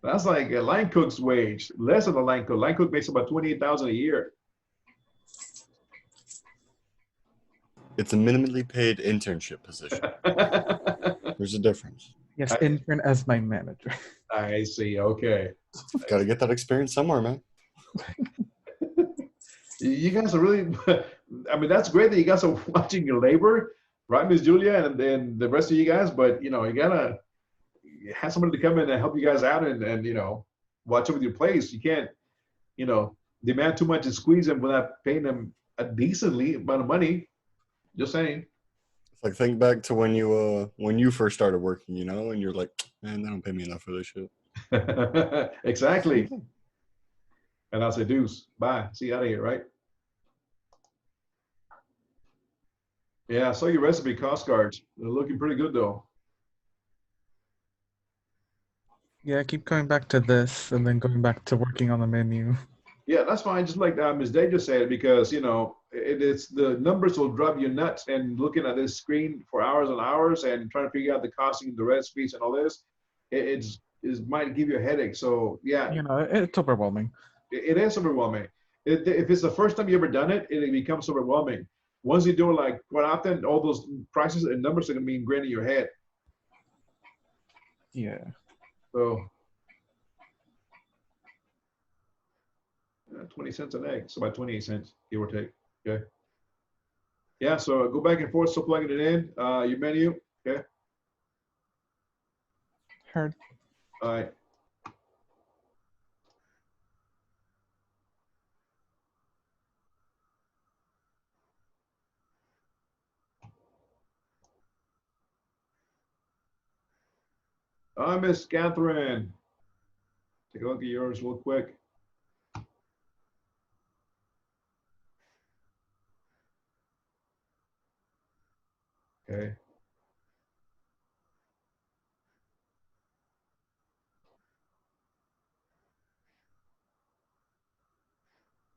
That's like a line cook's wage. Less than a line cook. Line cook makes about 28,000 a year. It's a minimally paid internship position. There's a difference. Yes, intern as my manager. I see. Okay. Got to get that experience somewhere, man. You guys are really, I mean, that's great that you guys are watching your labor, right, Miss Julia, and then the rest of you guys, but, you know, you gotta have somebody to come in and help you guys out and you know, watch over your place. You can't, you know, demand too much and squeeze them without paying them a decently amount of money. Just saying. It's like, think back to when you first started working, you know, and you're like, man, they don't pay me enough for this shit. Exactly. And I'll say, deuce, bye, see you out of here, right? Yeah, I saw your recipe cost cards. They're looking pretty good though. Yeah, I keep going back to this and then going back to working on the menu. Yeah, that's fine. Just like Ms. Day just said, because you know it's the numbers will drive you nuts, and looking at this screen for hours and hours and trying to figure out the costing, the recipes, and all this, it might give you a headache. So yeah, You know, it's overwhelming. it is overwhelming. If it's the first time you ever done it, it becomes overwhelming. Once you do it like quite often, all those prices and numbers are gonna be ingrained in your head. Yeah. So 20 cents an egg, so about 28 cents, give or take. Okay. Yeah, so go back and forth, still plugging it in. Your menu, okay. Heard. All right. Miss Catherine. Take a look at yours real quick. Okay.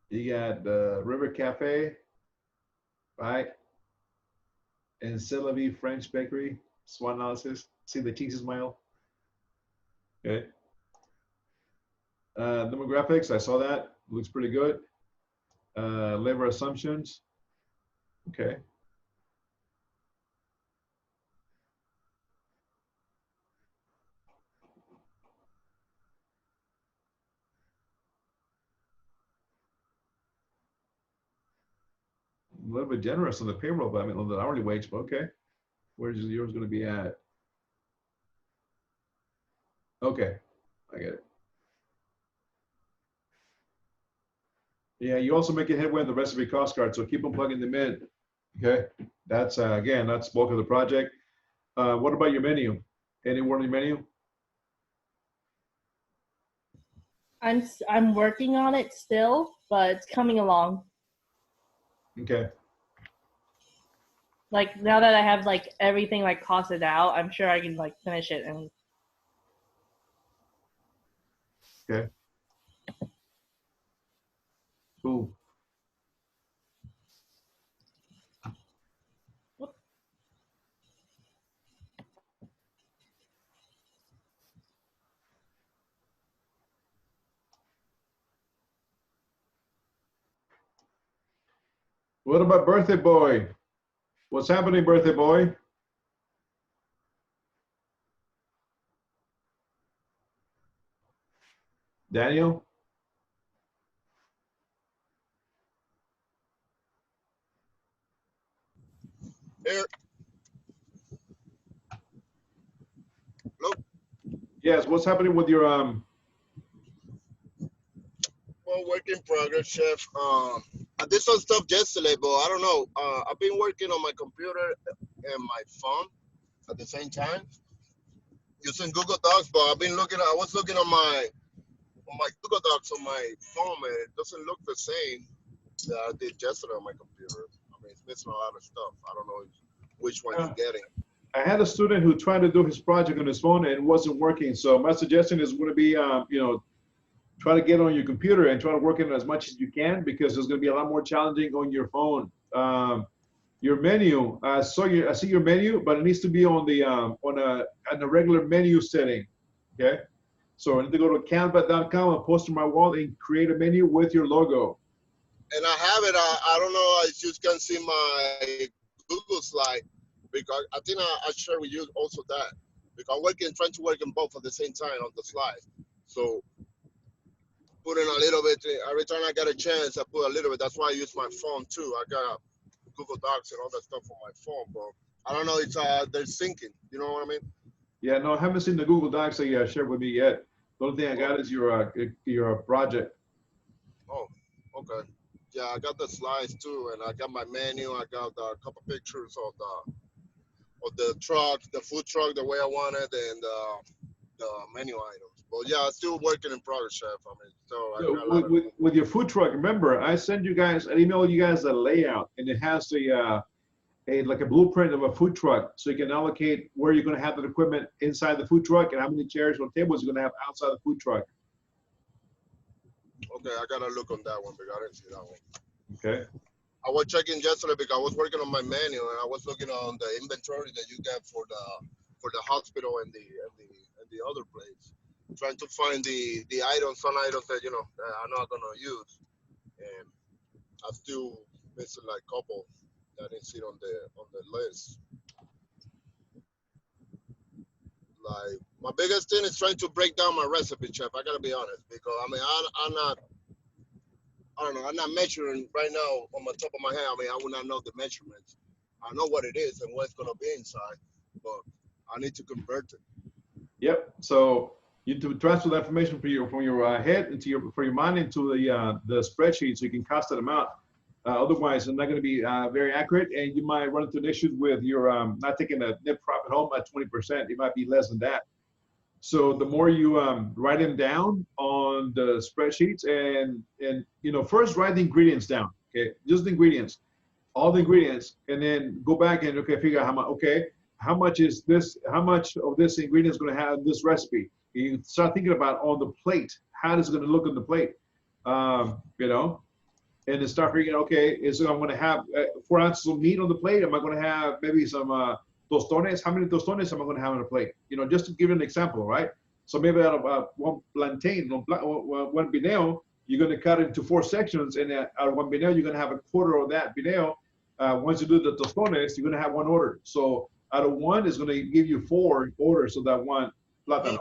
You got the River Cafe, right? And C'est La Vie French Bakery, SWOT analysis. See the cheesy smile. Okay. Demographics, I saw that. Looks pretty good. Labor assumptions. Okay. A little bit generous on the payroll, but I mean on the hourly wage, but okay. Where's yours going to be at? Okay, I get it. Yeah, you also make a headway on the recipe cost card, so keep on plugging them in. Okay, that's again, that's bulk of the project. What about your menu? Any word on your menu? I'm working on it still, but it's coming along. Okay. Like now that I have like everything like costed out, I'm sure I can like finish it and Okay. Cool. What about birthday boy? What's happening, birthday boy? Daniel? Here. Nope. Yes, what's happening with your Well, work in progress, chef. I did some stuff yesterday, but I don't know. I've been working on my computer and my phone at the same time using Google Docs. But I've been looking. I was looking on my Google Docs on my phone, and it doesn't look the same that I did yesterday on my computer. I mean, it's missing a lot of stuff. I don't know which one you're getting. I had a student who tried to do his project on his phone and it wasn't working. So my suggestion is going to be, you know, try to get on your computer and try to work it as much as you can because it's going to be a lot more challenging on your phone. Your menu, I see your menu, but it needs to be on a regular menu setting. Okay, so I need to go to canva.com and post to my wall and create a menu with your logo. And I have it. I don't know if you can see my Google slide because I think I share with you also that because I'm trying to work in both at the same time on the slide. So put in a little bit every time I get a chance. I put a little bit. That's why I use my phone too. I got Google Docs and all that stuff on my phone, but I don't know. It's they're syncing. You know what I mean? Yeah, no, I haven't seen the Google Docs that you shared with me yet. The only thing I got is your project. Oh, okay. Yeah, I got the slides too, and I got my menu. I got a couple pictures of the truck, the food truck, the way I wanted, and the menu items. But yeah, still working in progress, chef. I mean, so I got a lot of With your food truck, remember, I emailed you guys a layout, and it has like a blueprint of a food truck, so you can allocate where you're going to have the equipment inside the food truck and how many chairs or tables you're going to have outside the food truck. Okay, I gotta look on that one because I didn't see that one. Okay. I was checking yesterday because I was working on my menu and I was looking on the inventory that you get for the hospital and the other place, trying to find the items, some items that I'm not gonna use, and I still missing like a couple that didn't see on the list. Like my biggest thing is trying to break down my recipe, chef. I gotta be honest because I mean I don't know. I'm not measuring right now on the top of my head. I mean, I will not know the measurements. I know what it is and what's gonna be inside, but I need to convert it. Yep. So you need to transfer that information from your head into your mind into the spreadsheet so you can cost them out. Otherwise, it's not going to be very accurate, and you might run into issues with your not taking a net profit home at 20%. It might be less than that. So the more you write them down on the spreadsheets, and first write the ingredients down. Okay, just the ingredients, all the ingredients, and then go back and figure out how much. Okay, how much is this? How much of this ingredient is going to have this recipe? You start thinking about on the plate. How is it going to look on the plate? And then start figuring, okay, I'm going to have 4 ounces of meat on the plate. Am I going to have maybe some tostones? How many tostones am I going to have on the plate? Just to give you an example, right? So maybe out of one plantain, one pineo, you're going to cut it into 4 sections, and out of one pineo, you're going to have a quarter of that pineo. Once you do the tostones, you're going to have 1 order. So out of 1 is going to give you 4 orders of that 1 plátano.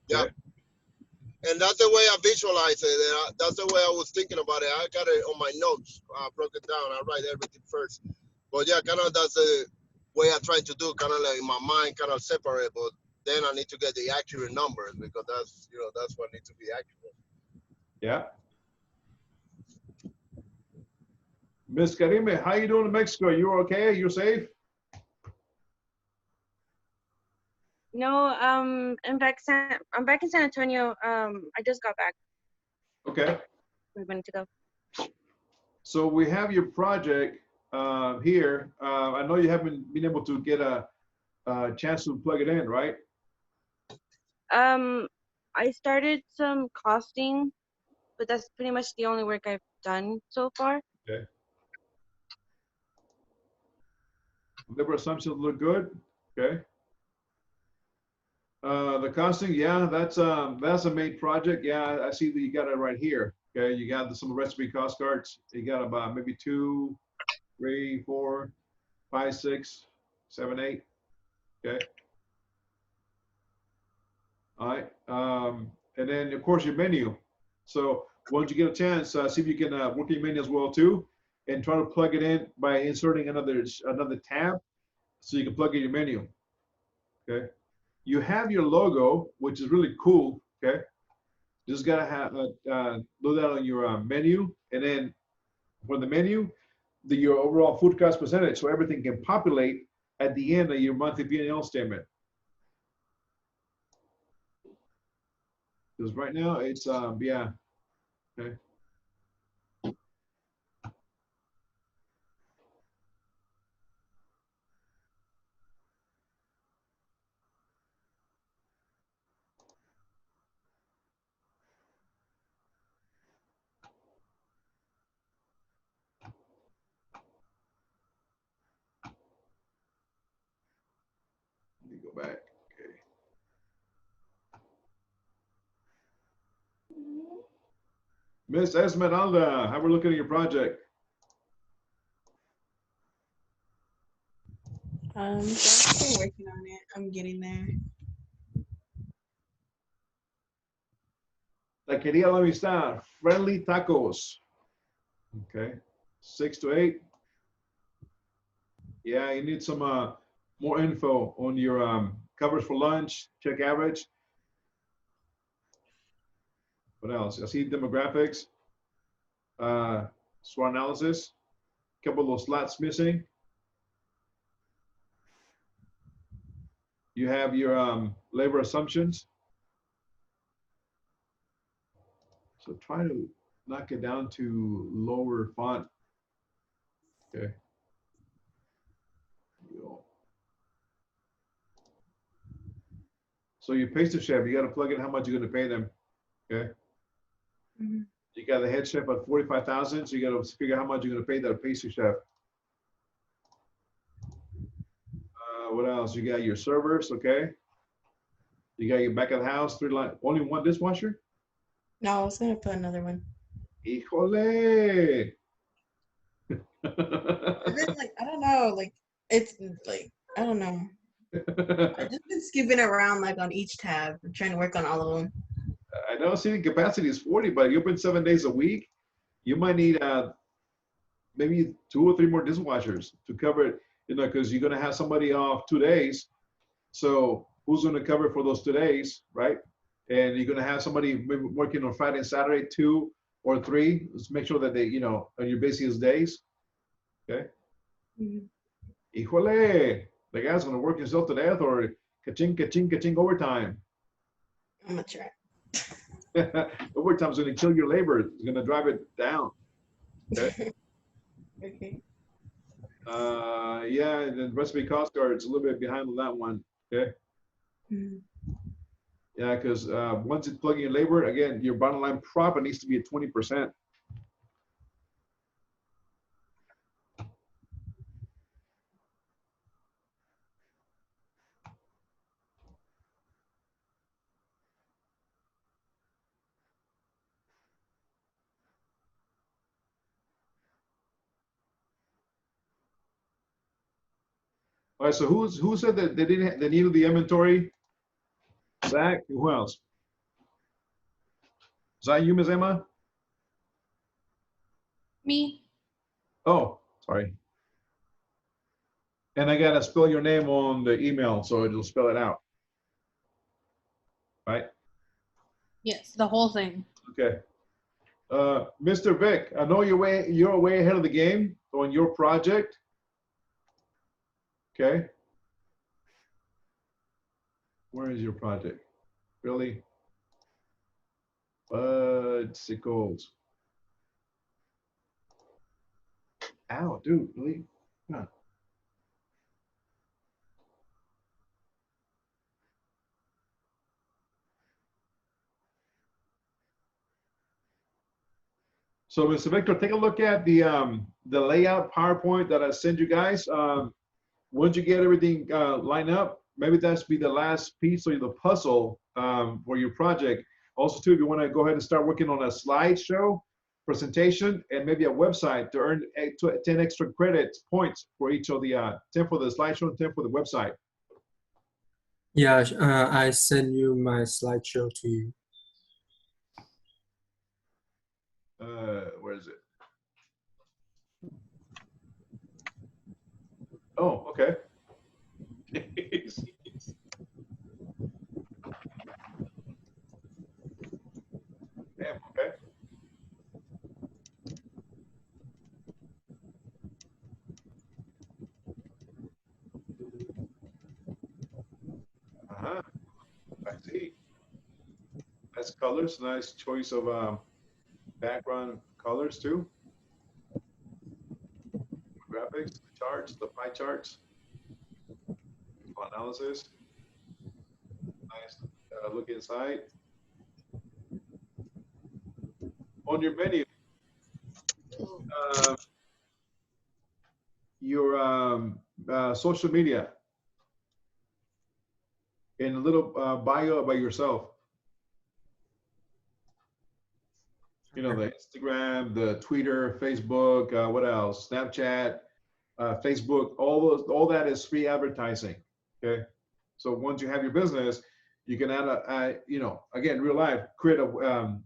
Yeah. Okay? And that's the way I visualize it. And that's the way I was thinking about it. I got it on my notes. I broke it down. I write everything first. But yeah, kind of that's the way I try to do, kind of like in my mind, kind of separate. But then I need to get the accurate numbers because that's what needs to be accurate. Yeah. Miss Karime, how you doing in Mexico? You okay? You safe? No, I'm back in San Antonio. I just got back. Okay. 3 minutes ago. So we have your project here. I know you haven't been able to get a chance to plug it in, right? I started some costing, but that's pretty much the only work I've done so far. Okay. Labor assumptions look good. Okay. The costing, yeah, that's a made project. Yeah, I see that you got it right here. Okay, you got some recipe cost cards. You got about maybe 2, 3, 4, 5, 6, 7, 8. Okay. All right. And then of course your menu. So once you get a chance, see if you can work your menu as well too, and try to plug it in by inserting another tab, so you can plug in your menu. Okay. you have your logo, which is really cool. Okay, just gotta have load that on your menu, and then for the menu, your overall food cost percentage, so everything can populate at the end of your monthly P&L statement. Because right now it's yeah. Okay. Let me go back. Okay. Miss Esmeralda, how we're looking at your project? I'm still working on it. I'm getting there. Taqueria La Amistad, friendly tacos. Okay, 6 to 8. Yeah, you need some more info on your covers for lunch, check average. What else? I see demographics, SWOT analysis, a couple of those slots missing. You have your labor assumptions. So try to knock it down to lower font. Okay. So your pastry chef, you got to plug in how much you're going to pay them. Okay. Mm-hmm. You got the head chef at 45,000, so you got to figure out how much you're going to pay that pastry chef. What else? You got your servers, okay. You got your back of the house, 3 line, only one dishwasher? No, I was gonna put another one. Híjole. I've been like, I don't know, like it's like I don't know. I've just been skipping around like on each tab. I'm trying to work on all of them. I know seating capacity is 40, but you open 7 days a week, you might need maybe 2 or 3 more dishwashers to cover it, you know, because you're gonna have somebody off 2 days. So who's gonna cover for those 2 days, right? And you're gonna have somebody maybe working on Friday and Saturday, 2 or 3. Let's make sure that they, you know, on your busiest days. Okay. Mm-hmm. Híjole, the guy's gonna work himself to death or ka-ching, ka-ching, ka-ching overtime. I'm gonna try. Overtime's gonna kill your labor. It's gonna drive it down. Okay. Okay. Yeah, and then recipe cost card, it's a little bit behind on that one. Okay. Mm-hmm. Yeah, because once it's plugging in labor, again, your bottom line profit needs to be at 20%. All right, so who said that they needed the inventory? Zach, who else? Is that you, Ms. Emma? Me. Oh, sorry. And I gotta spell your name on the email, so it'll spell it out. Right? Yes, the whole thing. Okay. Mr. Vic, I know you're way ahead of the game on your project. Okay. Where is your project? Really? Sickles. Ow, dude, really? Come on. So, Mr. Victor, take a look at the layout PowerPoint that I sent you guys. Once you get everything lined up, maybe that should be the last piece of the puzzle for your project. Also, too, if you want to go ahead and start working on a slideshow presentation and maybe a website to earn 10 extra credits points for each of the 10 for the slideshow and 10 for the website. Yeah, I send you my slideshow to you. Where is it? Oh, okay. see. Nice colors, nice choice of background colors too. Graphics, the charts, the pie charts, analysis. Nice look inside. On your menu, your social media, and a little bio about yourself. You know, the Instagram, the Twitter, Facebook, what else? Snapchat, Facebook, all that is free advertising. Okay. So once you have your business, you can add you know, again, real life, create a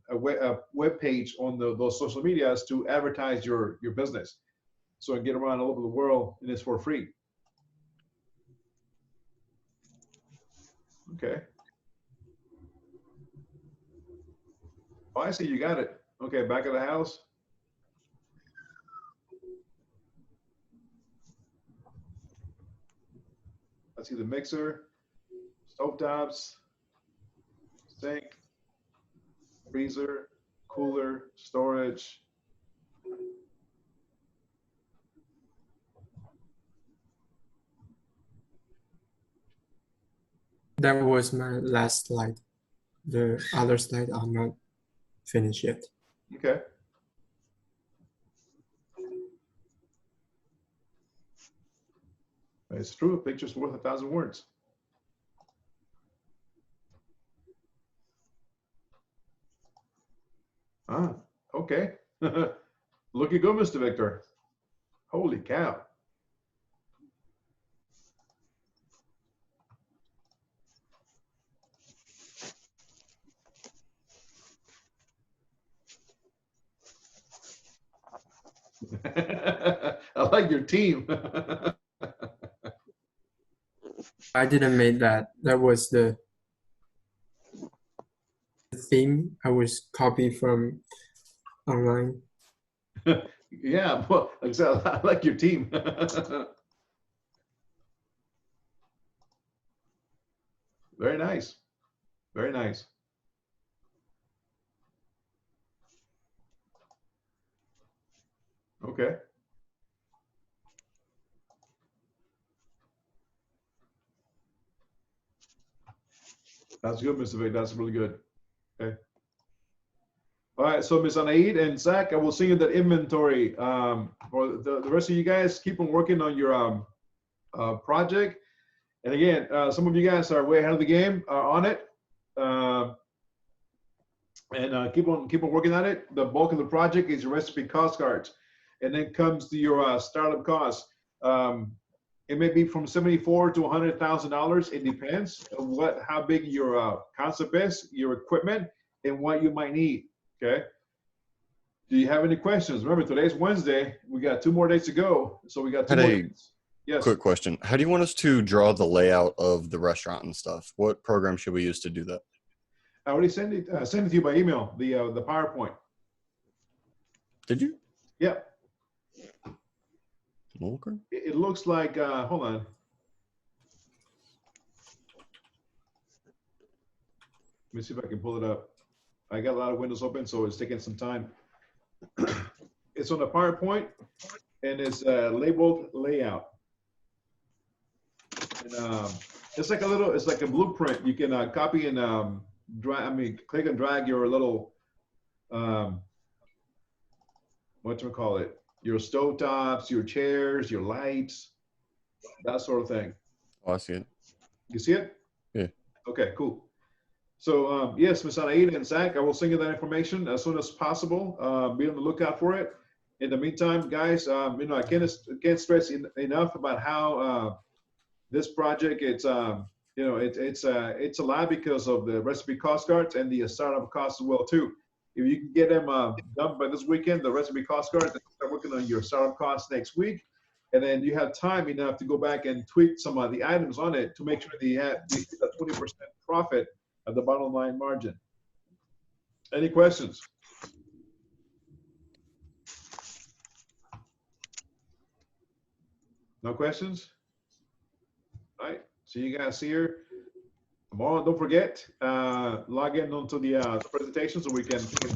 web page on those social medias to advertise your business. So get around all over the world, and it's for free. Okay. Oh, I see you got it. Okay, back of the house. I see the mixer, stovetops, sink, freezer, cooler, storage. That was my last slide. The other slide are not finished yet. Okay. It's true. A picture's worth 1,000 words. Ah, okay. Looking good, Mr. Victor. Holy cow. I like your team. I didn't make that. That was the theme I was copied from online. Yeah, well, I like your team. Very nice. Very nice. Okay. That's good, Mr. Vic. That's really good. Okay. All right, so Ms. Anaid and Zach, I will send you that inventory. For the rest of you guys, keep on working on your project. And again, some of you guys are way ahead of the game on it. And keep on working on it. The bulk of the project is your recipe cost cards. And then comes to your startup costs. It may be from $74,000 to $100,000. It depends on how big your concept is, your equipment, and what you might need. Okay. Do you have any questions? Remember, today's Wednesday. We got 2 more days to go, so we got 2 more days. Yes. Quick question: how do you want us to draw the layout of the restaurant and stuff? What program should we use to do that? I already sent it to you by email. The PowerPoint. Did you? Yep. Okay. It looks like. Hold on. Let me see if I can pull it up. I got a lot of windows open, so it's taking some time. It's on the PowerPoint, and it's labeled layout. And it's like a blueprint. You can copy and click and drag your little, whatchamacallit, your stovetops, your chairs, your lights, that sort of thing. Oh, I see it. You see it? Yeah. Okay, cool. So yes, Ms. Anaid and Zach, I will send you that information as soon as possible. Be on the lookout for it. In the meantime, guys, you know, I can't stress enough about how this project, it's you know, it's a lot because of the recipe cost cards and the startup costs as well too. If you can get them done by this weekend, the recipe cost cards, start working on your startup costs next week, and then you have time enough to go back and tweak some of the items on it to make sure that you have a 20% profit at the bottom line margin. Any questions? No questions? All right. See you guys here tomorrow. tomorrow, don't forget, log in onto the presentation so we can see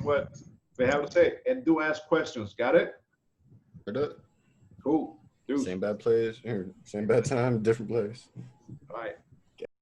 what they have to say, and do ask questions. Got it? Got it. Cool. Dude. Same bad place, or same bad time, different place.